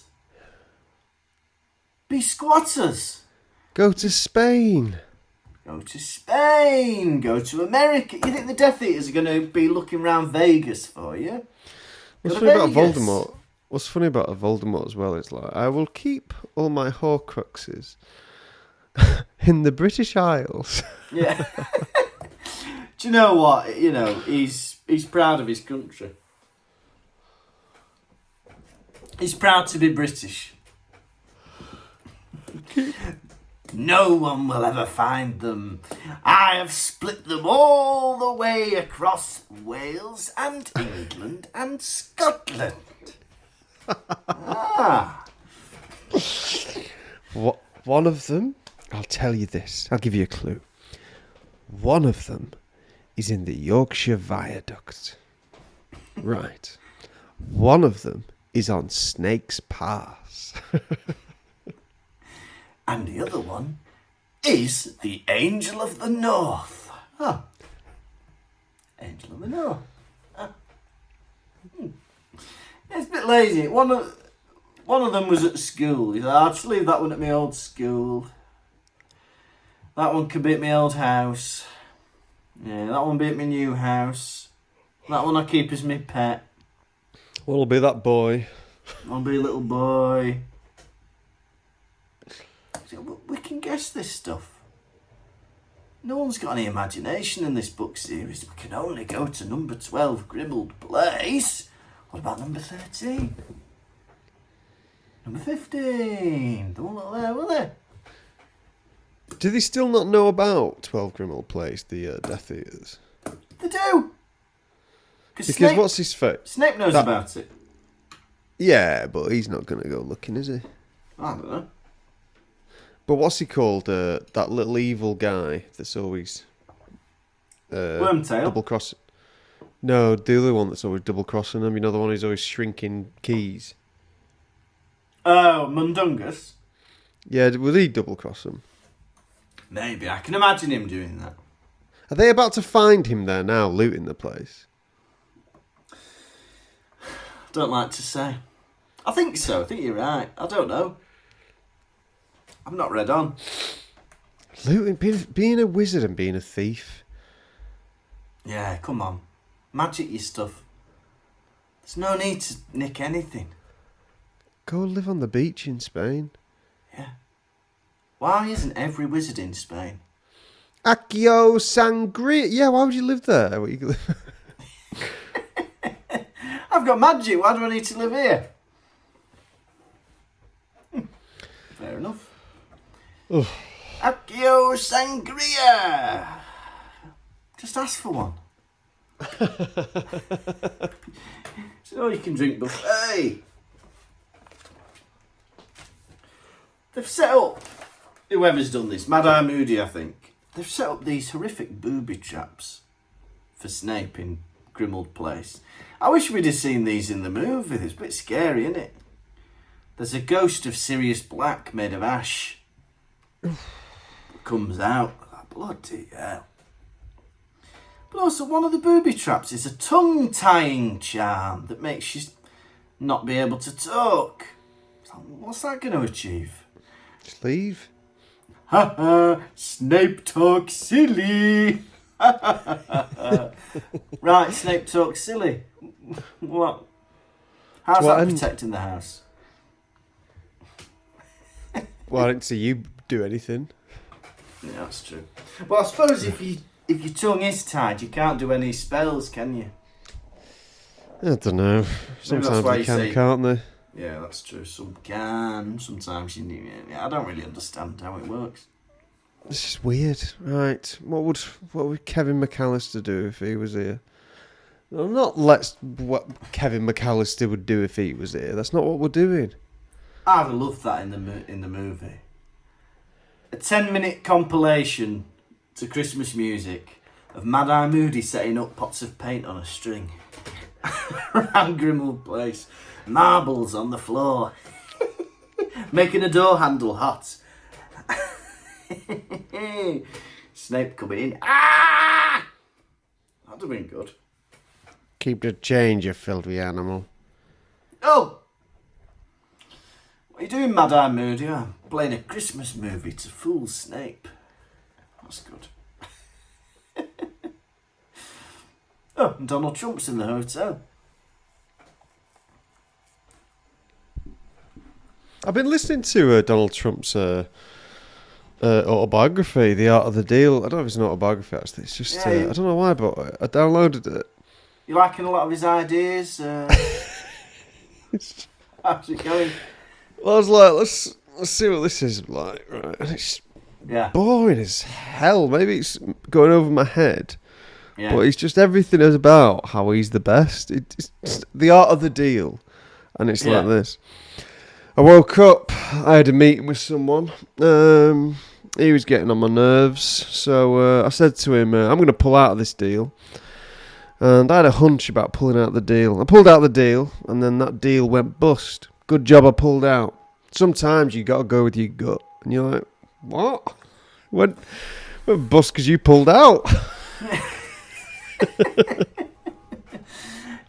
Be squatters. Go to Spain. Go to Spain. Go to America. You think the Death Eaters are going to be looking around Vegas for you? What's Go funny to about Vegas. Voldemort? What's funny about a Voldemort as well is I will keep all my Horcruxes in the British Isles. Yeah. Do you know what? He's proud of his country. He's proud to be British. No one will ever find them. I have split them all the way across Wales and England and Scotland. What? One of them, I'll tell you this, I'll give you a clue. One of them is in the Yorkshire Viaduct. Right. One of them is on Snake's Pass. And the other one is the Angel of the North. Huh. Angel of the North. Huh. It's a bit lazy. One of them was at school. He said, I'll just leave that one at my old school. That one could be at my old house. Yeah, that one be at my new house. That one I keep as my pet. What'll be that boy? I'll be a little boy. So we can guess this stuff. No one's got any imagination in this book series. We can only go to number 12, Grimald Place. What about number 13? Number 15. The one up there, were there? Do they still not know about 12 Grimald Place, the Death Eaters? They do. Because Snape, what's his face? Snape knows about it. Yeah, but he's not going to go looking, is he? I don't know. But what's he called? That little evil guy that's always Wormtail? double crossing. No, the other one that's always double crossing him. You know, the one who's always shrinking keys. Oh, Mundungus? Yeah, will he double cross him? Maybe. I can imagine him doing that. Are they about to find him there now, looting the place? Don't like to say. I think so. I think you're right. I don't know. I'm not read on. Looting, being a wizard and being a thief. Yeah, come on. Magic your stuff. There's no need to nick anything. Go live on the beach in Spain. Yeah. Why isn't every wizard in Spain? Accio Sangria. Yeah, why would you live there? What, you live... I've got magic. Why do I need to live here? Fair enough. Accio Sangria! Just ask for one. It's all you can drink buffet. They've set up, whoever's done this, Mad Eye Moody, I think, they've set up these horrific booby traps for Snape in Grimmauld Place. I wish we'd have seen these in the movie. It's a bit scary, isn't it? There's a ghost of Sirius Black made of ash. Comes out. Bloody hell. But also, one of the booby traps is a tongue-tying charm that makes you not be able to talk. What's that going to achieve? Just leave. Ha ha! Snape talks silly! Right, Snape talks silly. What? How's that protecting the house? Well, I didn't see you do anything. Yeah, that's true. Well, I suppose if your tongue is tied, you can't do any spells, can you? I don't know. Sometimes they can, can't they? Yeah, that's true. Some can. Sometimes you need. I don't really understand how it works. This is weird. Right. What would Kevin McAllister do if he was here? Well, not what Kevin McAllister would do if he was here. That's not what we're doing. I'd have loved that in the movie. A 10-minute compilation to Christmas music of Mad Eye Moody setting up pots of paint on a string around Grimmauld Place, marbles on the floor, making a door handle hot. Snape coming in. Ah! That'd have been good. Keep the change, you filthy animal. Oh! What are you doing, Mad Eye Moody? I'm playing a Christmas movie to fool Snape. That's good. Oh, and Donald Trump's in the hotel. I've been listening to Donald Trump's autobiography, The Art of the Deal. I don't know if it's an autobiography, actually. It's just, I don't know why, but I downloaded it. You liking a lot of his ideas? How's it going? Well, I was like, let's see what this is like, right? And it's boring as hell. Maybe it's going over my head. Yeah. But it's just everything is about how he's the best. It's The Art of the Deal. And it's like this. I woke up, I had a meeting with someone. He was getting on my nerves. So I said to him, I'm going to pull out of this deal. And I had a hunch about pulling out the deal. I pulled out the deal, and then that deal went bust. Good job I pulled out. Sometimes you got to go with your gut. And you're like, what? Went bust because you pulled out.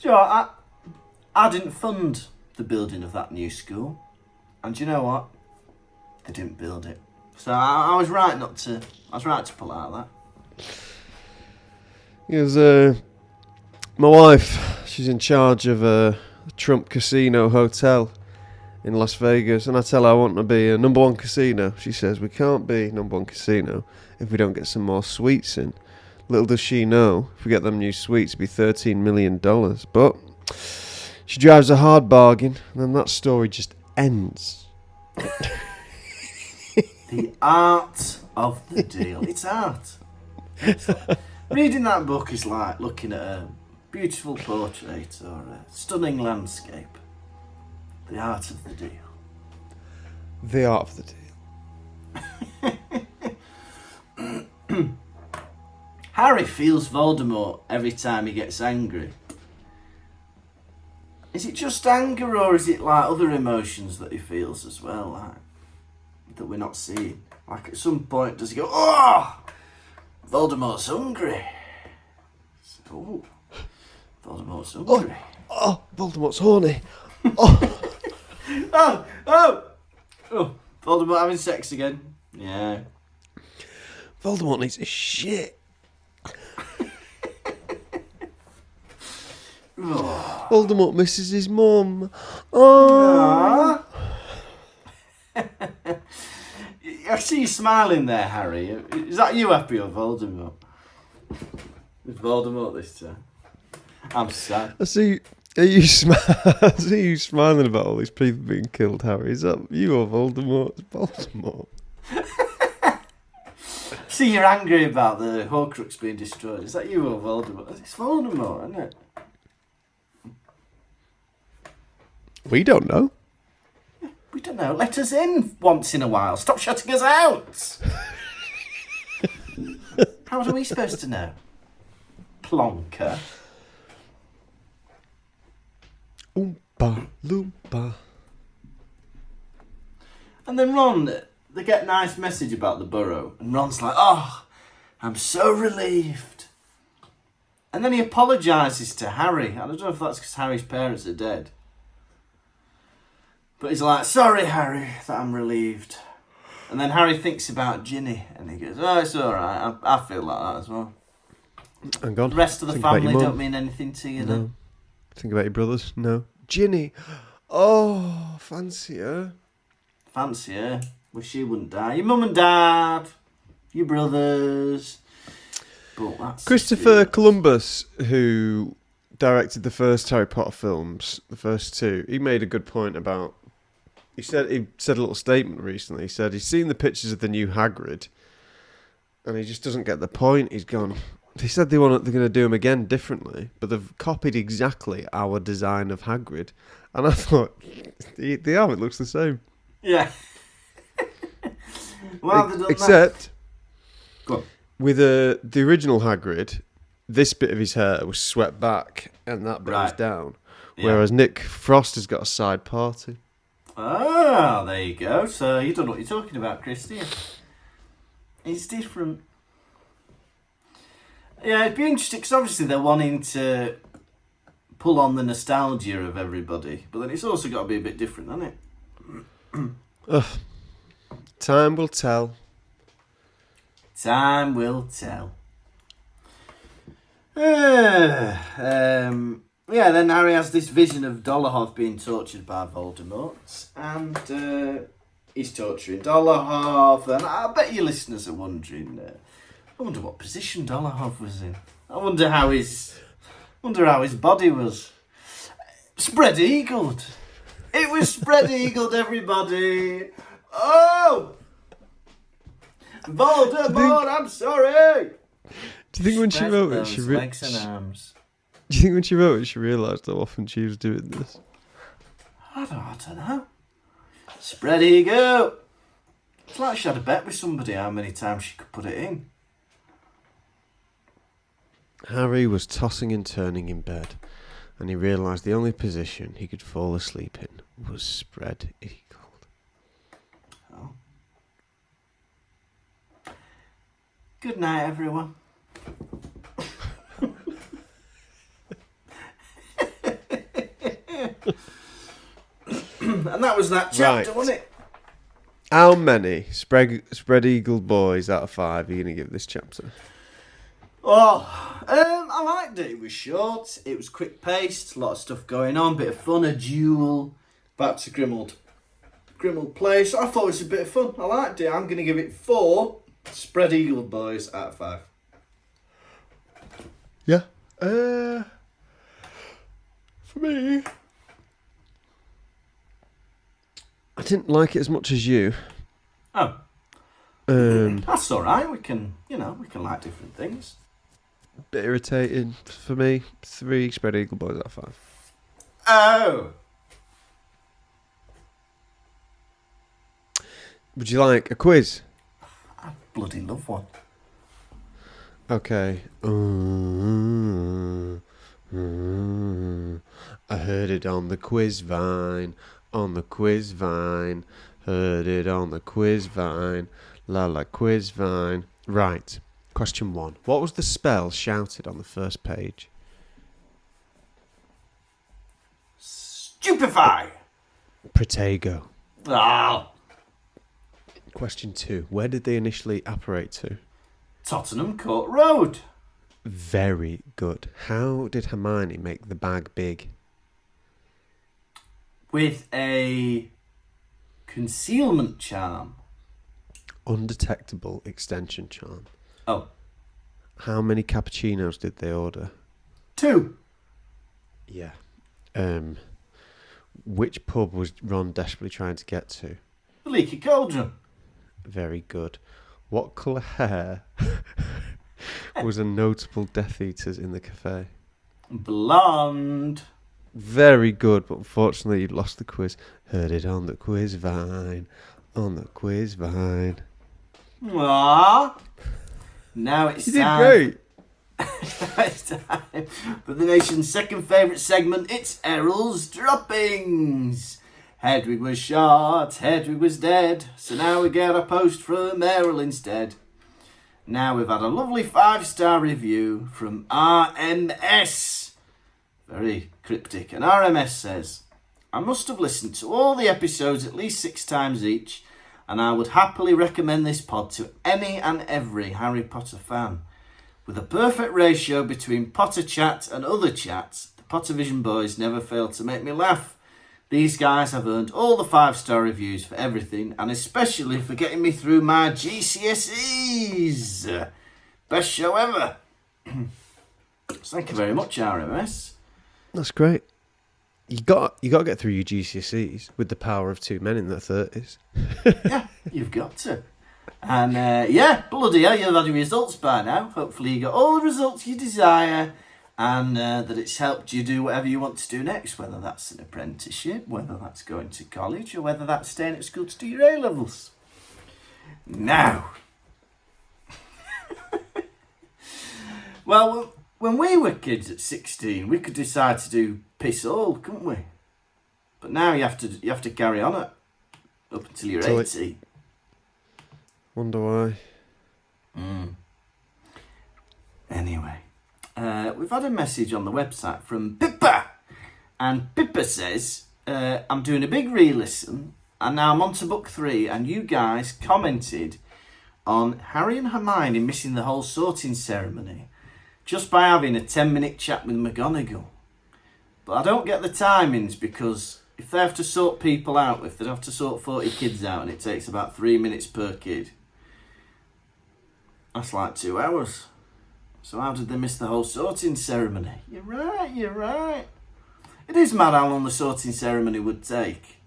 You know, I didn't fund the building of that new school. And you know what? They didn't build it. So I was right to pull out of that. Because my wife, she's in charge of a Trump Casino Hotel in Las Vegas, and I tell her I want to be a number one casino. She says, we can't be number one casino if we don't get some more suites in. Little does she know, if we get them new suites, it'll be $13 million. But she drives a hard bargain, and then that story just ends. The art of the deal. It's art. Reading that book is like looking at a beautiful portrait or a stunning landscape. The art of the deal. The art of the deal. Harry feels Voldemort every time he gets angry. Is it just anger, or is it like other emotions that he feels as well, like that we're not seeing? Like at some point, does he go, "Oh, Voldemort's hungry"? Oh, Voldemort's hungry. Oh, Voldemort's horny. Oh. Oh, Voldemort having sex again. Yeah. Voldemort needs his shit. Voldemort misses his mum. Oh. I see you smiling there, Harry. Is that you happy or Voldemort? It's Voldemort this time. I'm sad. I see you smiling about all these people being killed, Harry. Is that you or Voldemort? It's Voldemort. See, you're angry about the Horcrux being destroyed. Is that you or Voldemort? It's Voldemort, isn't it? We don't know. We don't know. Let us in once in a while. Stop shutting us out. How are we supposed to know? Plonker. Oompa loompa. And then Ron, they get a nice message about the burrow. And Ron's like, oh, I'm so relieved. And then he apologises to Harry. I don't know if that's because Harry's parents are dead. But he's like, sorry, Harry, that I'm relieved. And then Harry thinks about Ginny. And he goes, oh, it's all right. I feel like that as well. Hang on. The rest of the Think about family your mum. don't mean anything to you, No. then? Think about your brothers? No. Ginny. Oh, fancy her. Fancy her. Wish she wouldn't die. Your mum and dad. Your brothers. But that's Christopher Columbus, who directed the first Harry Potter films, the first two, he made a good point about... He said a little statement recently. He said he's seen the pictures of the new Hagrid, and he just doesn't get the point. He's gone... He said they're going to do him again differently, but they've copied exactly our design of Hagrid. And I thought, they have, it looks the same. Yeah. Well, they've done Except, Go on. with the original Hagrid, this bit of his hair was swept back, and that bit was Right. down. Yeah. Whereas Nick Frost has got a side party. Ah, there you go. So you don't know what you're talking about, Chris, do you? It's different. Yeah, it'd be interesting because obviously they're wanting to pull on the nostalgia of everybody, but then it's also got to be a bit different, hasn't it? Ugh. Time will tell. Time will tell. Yeah, then Harry has this vision of Dolohov being tortured by Voldemort, and he's torturing Dolohov, and I bet your listeners are wondering, I wonder what position Dolohov was in. I wonder how his body was. Spread-eagled. It was spread-eagled, everybody. Oh! Voldemort, I'm sorry! Do you think when she Spread wrote it, those she legs and arms. Do you think when she wrote it, she realised how often she was doing this? I don't know. Spread eagle. It's like she had a bet with somebody how many times she could put it in. Harry was tossing and turning in bed, and he realised the only position he could fall asleep in was spread-eagled. Oh. Good night, everyone. And that was that chapter, Right. wasn't it? How many spread-eagled boys out of 5 are you going to give this chapter? Oh, I liked it. It was short. It was quick-paced. A lot of stuff going on. Bit of fun. A duel. Back to Grimmauld Place. I thought it was a bit of fun. I liked it. I'm going to give it 4 spread-eagled boys out of 5. Yeah. For me, I didn't like it as much as you. Oh, that's all right. We can like different things. Bit irritating for me. 3 spread-eagled boys out of 5. Oh, Would you like a quiz? I bloody love one. Okay. I heard it on the quiz vine. On the quiz vine. Heard it on the quiz vine. La la quiz vine. Right. Question 1. What was the spell shouted on the first page? Stupefy. Protego. Ah, Question 2. Where did they initially apparate to? Tottenham Court Road. Very good. How did Hermione make the bag big? With a concealment charm. Undetectable extension charm. Oh, How many cappuccinos did they order? 2. Yeah. Which pub was Ron desperately trying to get to? The Leaky Cauldron. Very good. What colour hair was a notable Death Eaters in the cafe? Blonde. Very good, but unfortunately you lost the quiz. Heard it on the quiz vine. On the quiz vine. Aww. Now it's You did time. great. It's time for the nation's second favourite segment. It's Errol's Droppings. Hedwig was shot, Hedwig was dead, so now we get a post from Errol instead. Now we've had a lovely 5-star review from RMS. Very cryptic. And RMS says, I must have listened to all the episodes at least 6 times each, and I would happily recommend this pod to any and every Harry Potter fan. With a perfect ratio between Potter chat and other chats, the Pottervision boys never fail to make me laugh. These guys have earned all the 5-star reviews for everything, and especially for getting me through my GCSEs. Best show ever. Thank you very much, RMS. That's great. You got to get through your GCSEs with the power of 2 men in their 30s. Yeah, you've got to. And bloody hell, you've had your results by now. Hopefully you got all the results you desire, and that it's helped you do whatever you want to do next, whether that's an apprenticeship, whether that's going to college, or whether that's staying at school to do your A-levels. Now, well, when we were kids at 16, we could decide to do piss all, couldn't we? But now you have to carry on it up until you're 18. Wonder why. Anyway, we've had a message on the website from Pippa, and Pippa says, I'm doing a big re-listen, and now I'm on to book 3, and you guys commented on Harry and Hermione missing the whole sorting ceremony just by having a 10-minute chat with McGonagall. But I don't get the timings, because if they have to sort people out, if they have to sort 40 kids out, and it takes about 3 minutes per kid, that's like 2 hours. So how did they miss the whole sorting ceremony? You're right. It is mad how long the sorting ceremony would take.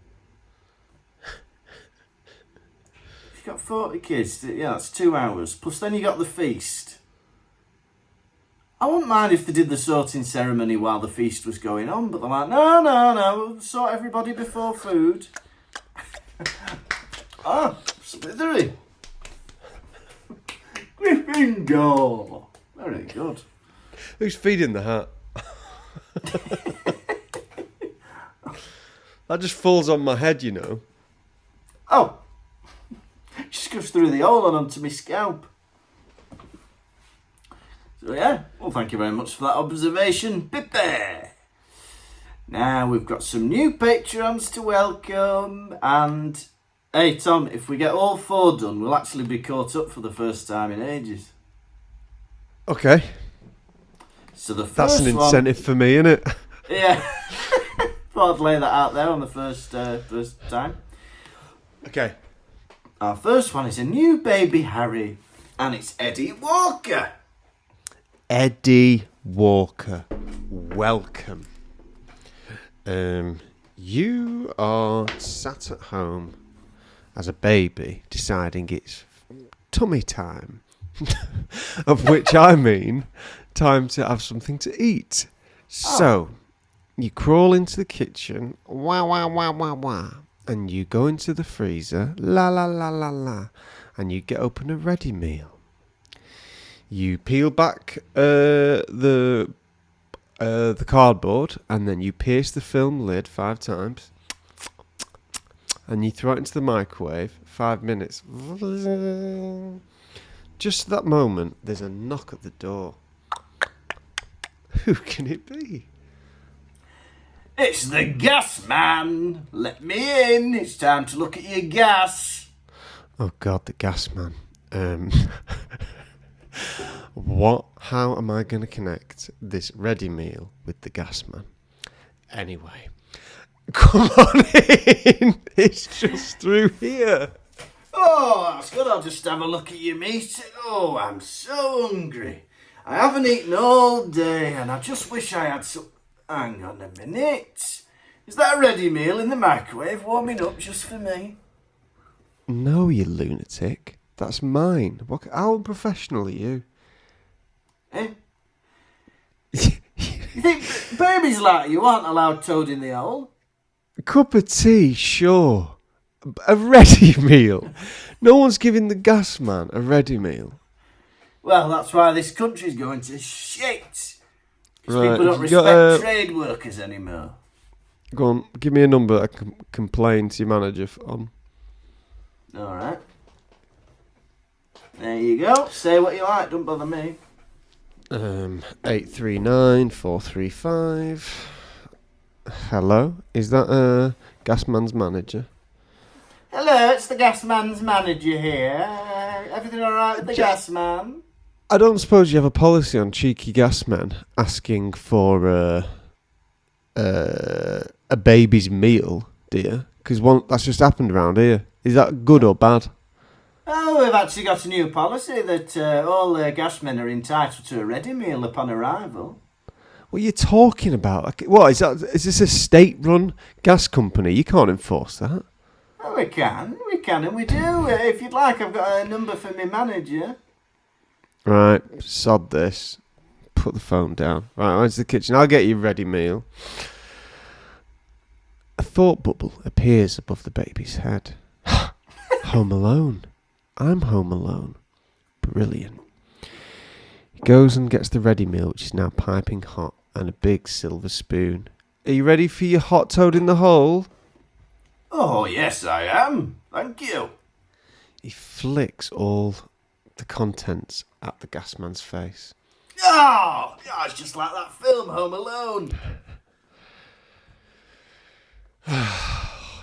If you've got 40 kids, yeah, that's 2 hours. Plus then you got the feast. I wouldn't mind if they did the sorting ceremony while the feast was going on, but they're like, no, we'll sort everybody before food. Slytherin. Gryffindor. Very good. Who's feeding the hat? That just falls on my head, you know. Oh. Just goes through the hole and onto my scalp. So yeah, well thank you very much for that observation, Pippa. Now we've got some new Patreons to welcome, and hey Tom, if we get all 4 done, we'll actually be caught up for the first time in ages. Okay. So the first That's an incentive for me, isn't it? Yeah. Thought I'd lay that out there on the first time. Okay. Our first one is a new baby Harry, and it's Eddie Walker. Eddie Walker, welcome. You are sat at home as a baby deciding it's tummy time, of which I mean time to have something to eat. So you crawl into the kitchen, wah, wah, wah, wah, wah, and you go into the freezer, la, la, la, la, la, and you get open a ready meal. You peel back the cardboard, and then you pierce the film lid 5 times, and you throw it into the microwave. 5 minutes. Just at that moment, there's a knock at the door. Who can it be? It's the gas man. Let me in. It's time to look at your gas. Oh God, the gas man. How am I going to connect this ready meal with the gas man? Anyway, come on in. It's just through here. Oh, that's good. I'll just have a look at your meat. Oh, I'm so hungry. I haven't eaten all day, and I just wish I had some... Hang on a minute. Is that a ready meal in the microwave warming up just for me? No, you lunatic. That's mine. How unprofessional are you? Eh? You think babies like you aren't allowed toad in the hole? A cup of tea, sure. A ready meal. No one's giving the gas man a ready meal. Well, that's why this country's going to shit. Because Right, people don't you respect got, trade workers anymore. Go on, give me a number I can complain to your manager on. Alright. There you go. Say what you like, don't bother me. 839435. Hello, is that Gasman's manager? Hello, it's the gas man's manager here. Everything alright with the gas man? I don't suppose you have a policy on cheeky gasmen asking for a baby's meal, do you? Because that's just happened around here. Is that good or bad? Oh, we've actually got a new policy that all gasmen are entitled to a ready meal upon arrival. What are you talking about? What is that? Is this a state-run gas company? You can't enforce that. Oh, we can, and we do. If you'd like, I've got a number for my manager. Right, sod this. Put the phone down. Right, where's the kitchen? I'll get you a ready meal. A thought bubble appears above the baby's head. Home Alone. I'm home alone. Brilliant. He goes and gets the ready meal, which is now piping hot, and a big silver spoon. Are you ready for your hot toad in the hole? Oh, yes, I am. Thank you. He flicks all the contents at the gas man's face. Oh, it's just like that film, Home Alone.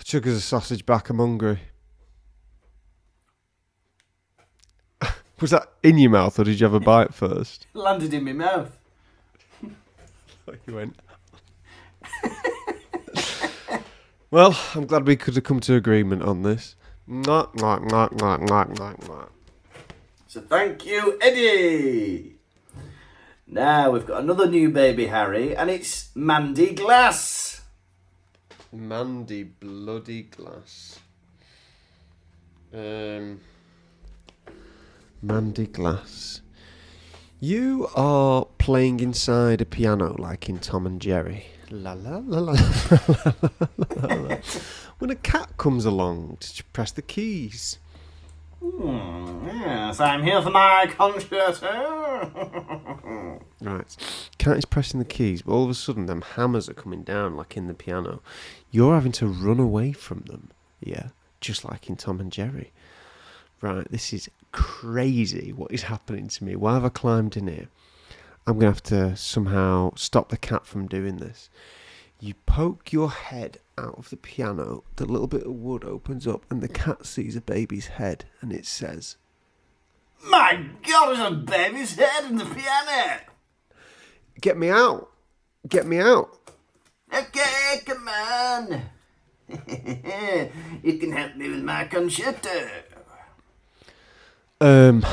Chuck us a sausage back, I'm hungry. Was that in your mouth or did you have a bite first? Landed in my mouth. You went. Well, I'm glad we could have come to agreement on this. So thank you, Eddie. Now we've got another new baby, Harry, and it's Mandy Glass. Mandy bloody Glass. Mandy Glass. You are playing inside a piano like in Tom and Jerry. La la la la la la la la. When a cat comes along, did you press the keys? Yes, I'm here for my concerto. Right. Cat is pressing the keys, but all of a sudden them hammers are coming down like in the piano. You're having to run away from them. Yeah, just like in Tom and Jerry. Right, this is crazy what is happening to me. Why have I climbed in here? I'm going to have to somehow stop the cat from doing this. You poke your head out of the piano, the little bit of wood opens up, and the cat sees a baby's head, and it says, My God, there's a baby's head in the piano. Get me out. Get me out. Okay, come on. You can help me with my concerto. I'm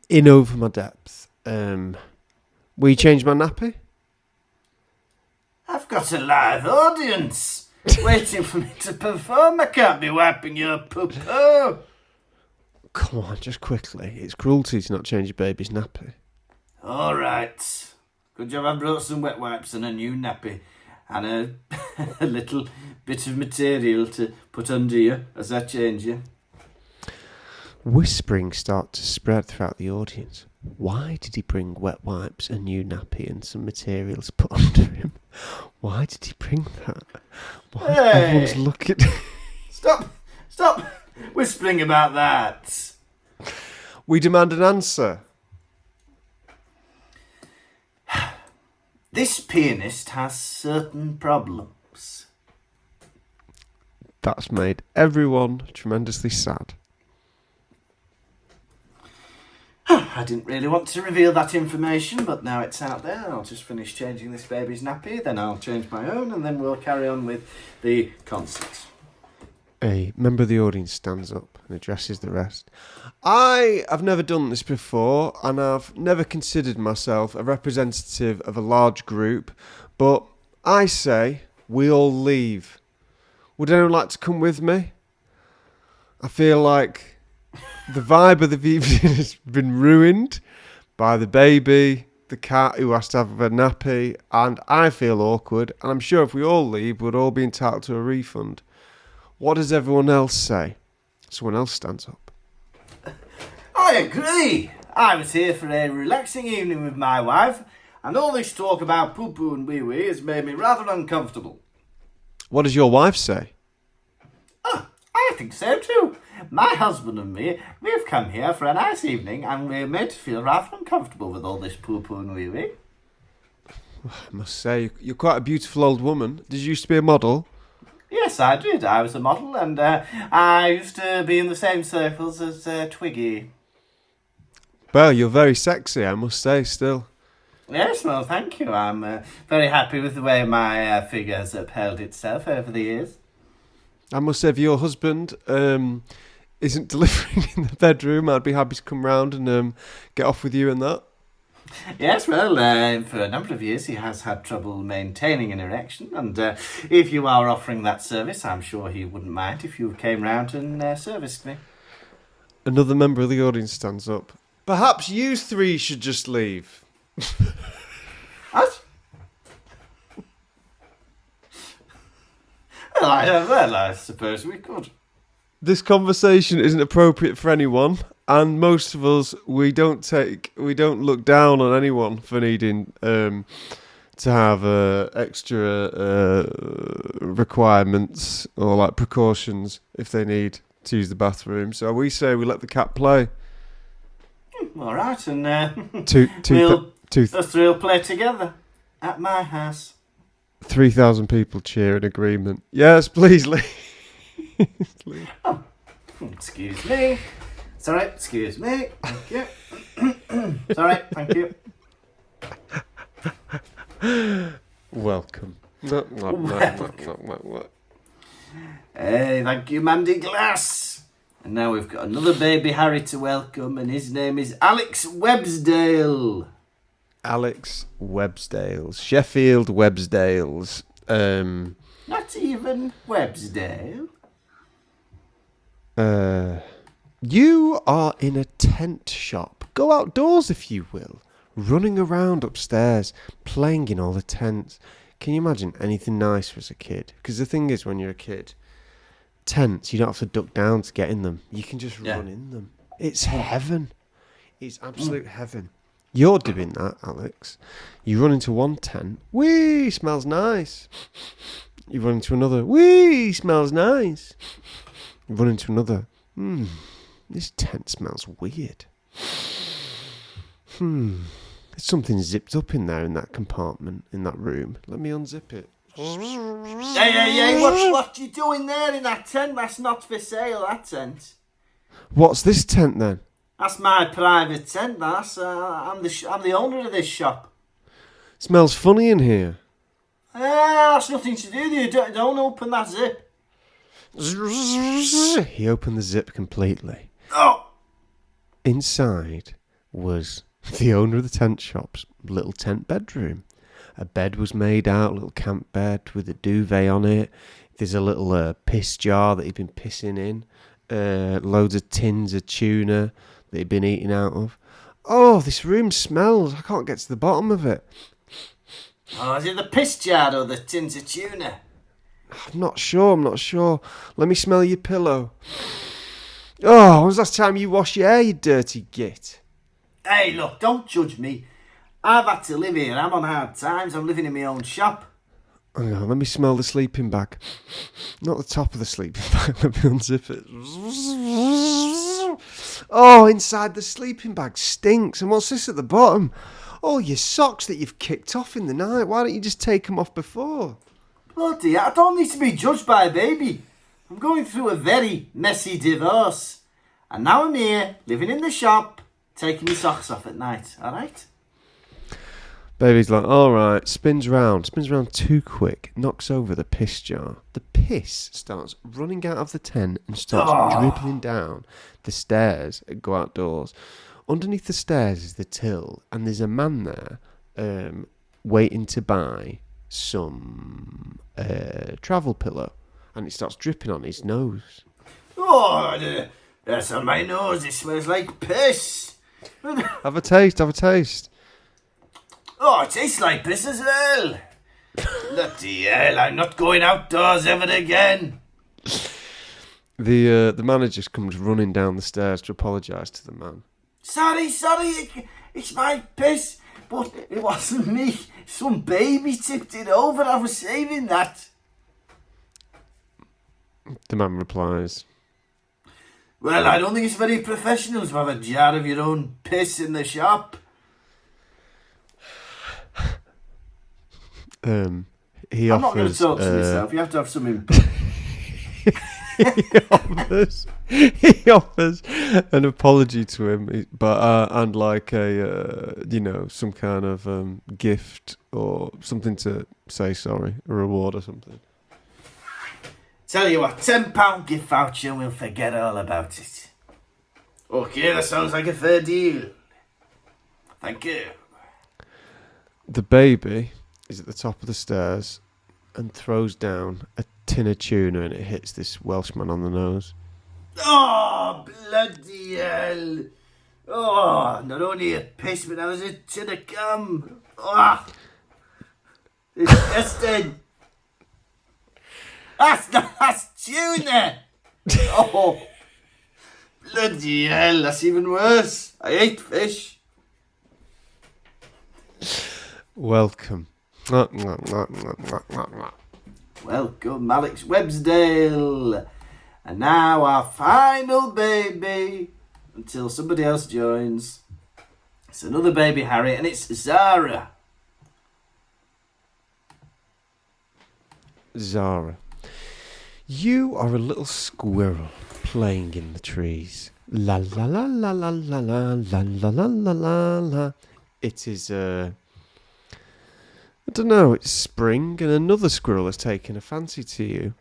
in over my depth. Will you change my nappy? I've got a live audience waiting for me to perform. I can't be wiping your poo-poo. Come on, just quickly. It's cruelty to not change your baby's nappy. All right. Good job I brought some wet wipes and a new nappy and a little bit of material to put under you as I change you. Whispering starts to spread throughout the audience. Why did he bring wet wipes, a new nappy and some materials put under him? Why did he bring that? Why? Hey. Everyone's looking. Stop whispering about that. We demand an answer. This pianist has certain problems. That's made everyone tremendously sad. I didn't really want to reveal that information, but now it's out there. I'll just finish changing this baby's nappy, then I'll change my own, and then we'll carry on with the concert. A member of the audience stands up and addresses the rest. I have never done this before, and I've never considered myself a representative of a large group, but I say we all leave. Would anyone like to come with me? I feel like the vibe of the evening has been ruined by the baby, the cat who has to have a nappy, and I feel awkward. And I'm sure if we all leave, we'd all be entitled to a refund. What does everyone else say? Someone else stands up. I agree. I was here for a relaxing evening with my wife, and all this talk about poo-poo and wee-wee has made me rather uncomfortable. What does your wife say? Oh, I think so too. My husband and me, we've come here for a nice evening, and we're made to feel rather uncomfortable with all this poo-poo and wee-wee. I must say, you're quite a beautiful old woman. Did you used to be a model? Yes, I did. I was a model, and I used to be in the same circles as Twiggy. Well, you're very sexy, I must say, still. Yes, well, thank you. I'm very happy with the way my figure has upheld itself over the years. I must say, if your husband isn't delivering in the bedroom, I'd be happy to come round and get off with you and that. Yes, well, for a number of years he has had trouble maintaining an erection, and if you are offering that service, I'm sure he wouldn't mind if you came round and serviced me. Another member of the audience stands up. Perhaps you three should just leave. What? Well, I suppose we could. This conversation isn't appropriate for anyone, and most of us, we don't look down on anyone for needing to have extra requirements or like precautions if they need to use the bathroom. So we say we let the cat play. All right, and us three will play together at my house. 3,000 people cheer in agreement. Yes, please leave. Oh, excuse me. Sorry, excuse me. Thank you. Sorry, thank you. Welcome. Hey, thank you, Mandy Glass. And now we've got another baby Harry to welcome, and his name is Alex Websdale. Alex Websdales. Sheffield Websdales. Not even Websdale. You are in a tent shop. Go outdoors, if you will. Running around upstairs, playing in all the tents. Can you imagine anything nicer as a kid? Because the thing is, when you're a kid, tents, you don't have to duck down to get in them. You can just run in them. It's heaven. It's absolute heaven. You're doing that, Alex. You run into one tent. Whee, smells nice. You run into another. Whee, smells nice. You run into another. This tent smells weird. There's something zipped up in there in that compartment, in that room. Let me unzip it. Hey, what you doing there in that tent? That's not for sale, that tent. What's this tent then? That's my private tent, that's. I'm the owner of this shop. Smells funny in here. That's nothing to do with you. Don't open that zip. He opened the zip completely. Oh! Inside was the owner of the tent shop's little tent bedroom. A bed was made out, a little camp bed with a duvet on it. There's a little piss jar that he'd been pissing in. Loads of tins of tuna that he'd been eating out of. Oh, this room smells. I can't get to the bottom of it. Oh, is it the piss jar or the tins of tuna? I'm not sure. Let me smell your pillow. Oh, when was the last time you washed your hair, you dirty git? Hey, look, don't judge me. I've had to live here. I'm on hard times. I'm living in my own shop. Hang on, let me smell the sleeping bag. Not the top of the sleeping bag. Let me unzip it. Oh, inside the sleeping bag stinks. And what's this at the bottom? Oh, your socks that you've kicked off in the night. Why don't you just take them off before? Bloody, I don't need to be judged by a baby. I'm going through a very messy divorce. And now I'm here, living in the shop, taking my socks off at night. All right? Baby's like, all right, spins round too quick, knocks over the piss jar. The piss starts running out of the tent and starts dribbling down the stairs and go outdoors. Underneath the stairs is the till, and there's a man there waiting to buy some travel pillow, and it starts dripping on his nose. Oh, that's on my nose. It smells like piss. Have a taste, have a taste. Oh, it tastes like piss as well. Bloody hell, I'm not going outdoors ever again. The manager just comes running down the stairs to apologise to the man. Sorry, it's my piss. But it wasn't me. Some baby tipped it over. I was saving that. The man replies, Well, I don't think it's very professional to have a jar of your own piss in the shop. He I'm not going to offers. talk to myself. You have to have some input. he offers an apology to him, but and like a some kind of gift or something to say sorry, a reward or something. Tell you what, £10 gift voucher and we'll forget all about it. Okay, that sounds like a fair deal. Thank you. The baby is at the top of the stairs and throws down a tin of tuna, and it hits this Welshman on the nose. Oh, bloody hell. Oh, not only a piss, but I was a tin of gum. Oh, disgusting. That's tuna. Oh, bloody hell, that's even worse. I hate fish. Welcome. Welcome, Alex Websdale. And now our final baby, until somebody else joins. It's another baby, Harry, and it's Zara. Zara. You are a little squirrel playing in the trees. La la la la la la la la la la la la la. It is I don't know, it's spring and another squirrel has taken a fancy to you.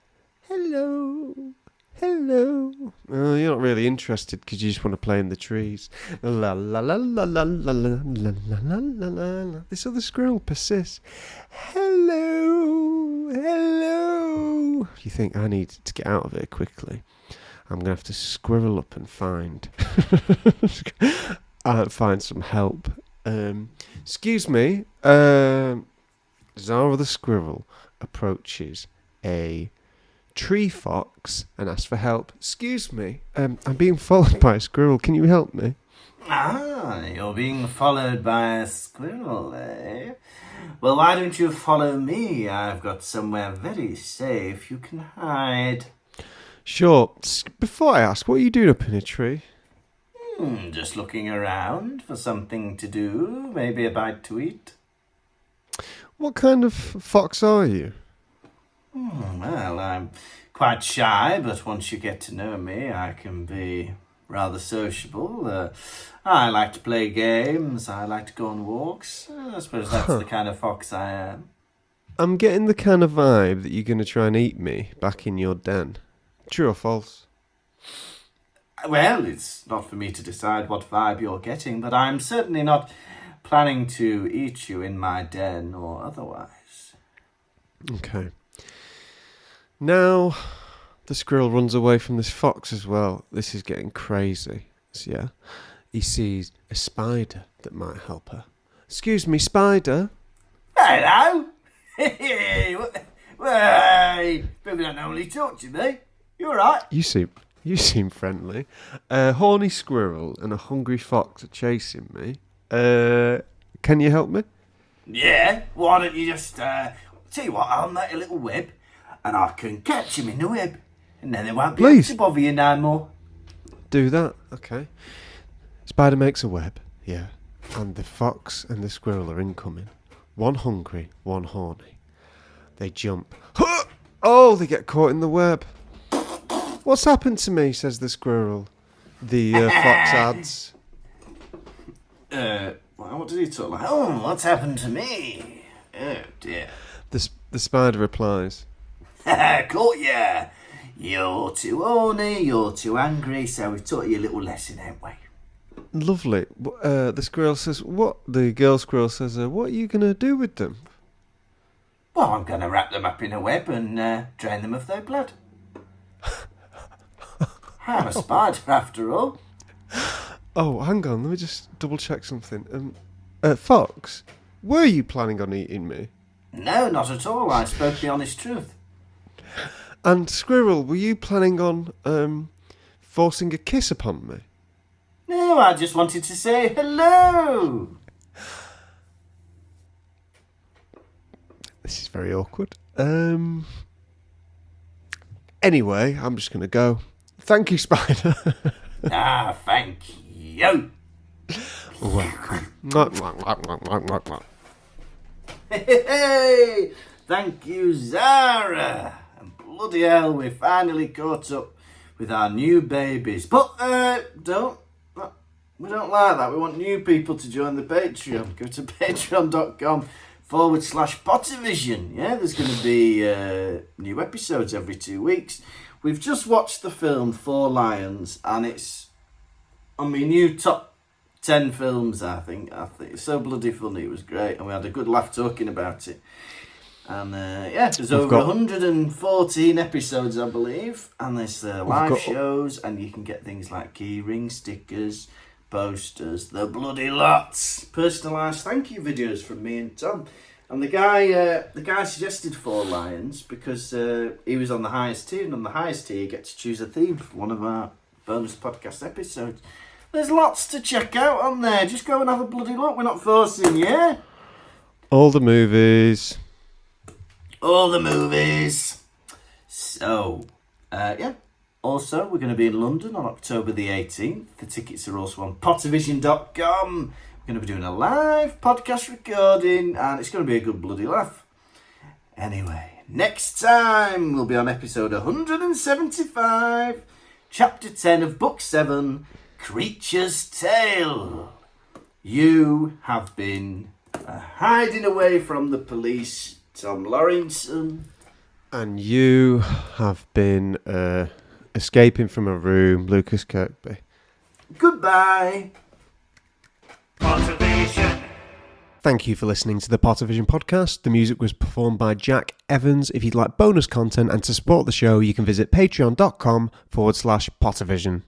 Hello. Hello. Oh, you're not really interested because you just want to play in the trees. La la la la la la la la la la la la. This other squirrel persists. Hello. Hello. You think I need to get out of here quickly. I'm going to have to squirrel up and find some help. Excuse me. Zara the squirrel approaches a tree fox and asks for help. Excuse me, I'm being followed by a squirrel. Can you help me? Ah, you're being followed by a squirrel, eh? Well, why don't you follow me? I've got somewhere very safe you can hide. Sure. Before I ask, what are you doing up in a tree? Just looking around for something to do, maybe a bite to eat. What kind of fox are you? Well, I'm quite shy, but once you get to know me, I can be rather sociable. I like to play games. I like to go on walks. I suppose that's the kind of fox I am. I'm getting the kind of vibe that you're going to try and eat me back in your den. True or false? Well, it's not for me to decide what vibe you're getting, but I'm certainly not planning to eat you in my den or otherwise. Okay. Now, the squirrel runs away from this fox as well. This is getting crazy. So, yeah. He sees a spider that might help her. Excuse me, spider? Hello? Hey, maybe don't normally talk to me. You alright? You seem friendly. A horny squirrel and a hungry fox are chasing me. Can you help me? Yeah, why don't you just, tell you what, I'll make a little web and I can catch him in the web and then they won't be able to bother you no more. Do that, okay. Spider makes a web, yeah, and the fox and the squirrel are incoming. One hungry, one horny. They jump. Oh, they get caught in the web. What's happened to me, says the squirrel. The fox adds. What did he talk like? Oh, what's happened to me? Oh, dear. The spider replies. Caught ya! You're too horny, you're too angry, so we've taught you a little lesson, haven't we? Lovely. The squirrel says, what? The girl squirrel says, what are you going to do with them? Well, I'm going to wrap them up in a web and drain them of their blood. I'm a spider after all. Oh, hang on, let me just double check something. Fox, were you planning on eating me? No, not at all. I spoke the honest truth. And Squirrel, were you planning on forcing a kiss upon me? No, I just wanted to say hello. This is very awkward. Anyway, I'm just going to go. Thank you, Spider. Thank you. Welcome. Hey, thank you, Zara. And bloody hell, we finally caught up with our new babies. But we don't like that. We want new people to join the Patreon. Go to patreon.com/Pottervision. Yeah, there's going to be new episodes every 2 weeks. We've just watched the film Four Lions, and it's on my new top 10 films, I think. It's so bloody funny. It was great, and we had a good laugh talking about it. And there's over 114 episodes, I believe. And there's live shows, and you can get things like key rings, stickers, posters, the bloody lots. Personalised thank you videos from me and Tom. And the guy suggested Four Lions because he was on the highest tier, and on the highest tier you get to choose a theme for one of our bonus podcast episodes. There's lots to check out on there. Just go and have a bloody look. We're not forcing you. All the movies. So, Also, we're going to be in London on October the 18th. The tickets are also on Pottervision.com. We're going to be doing a live podcast recording, and it's going to be a good bloody laugh. Anyway, next time we'll be on episode 175, chapter 10 of book 7, Creature's Tale. You have been hiding away from the police, Tom Lawrenson. And you have been escaping from a room, Lucas Kirkby. Goodbye. Pottervision. Thank you for listening to the Pottervision podcast. The music was performed by Jack Evans. If you'd like bonus content and to support the show, you can visit patreon.com/Pottervision.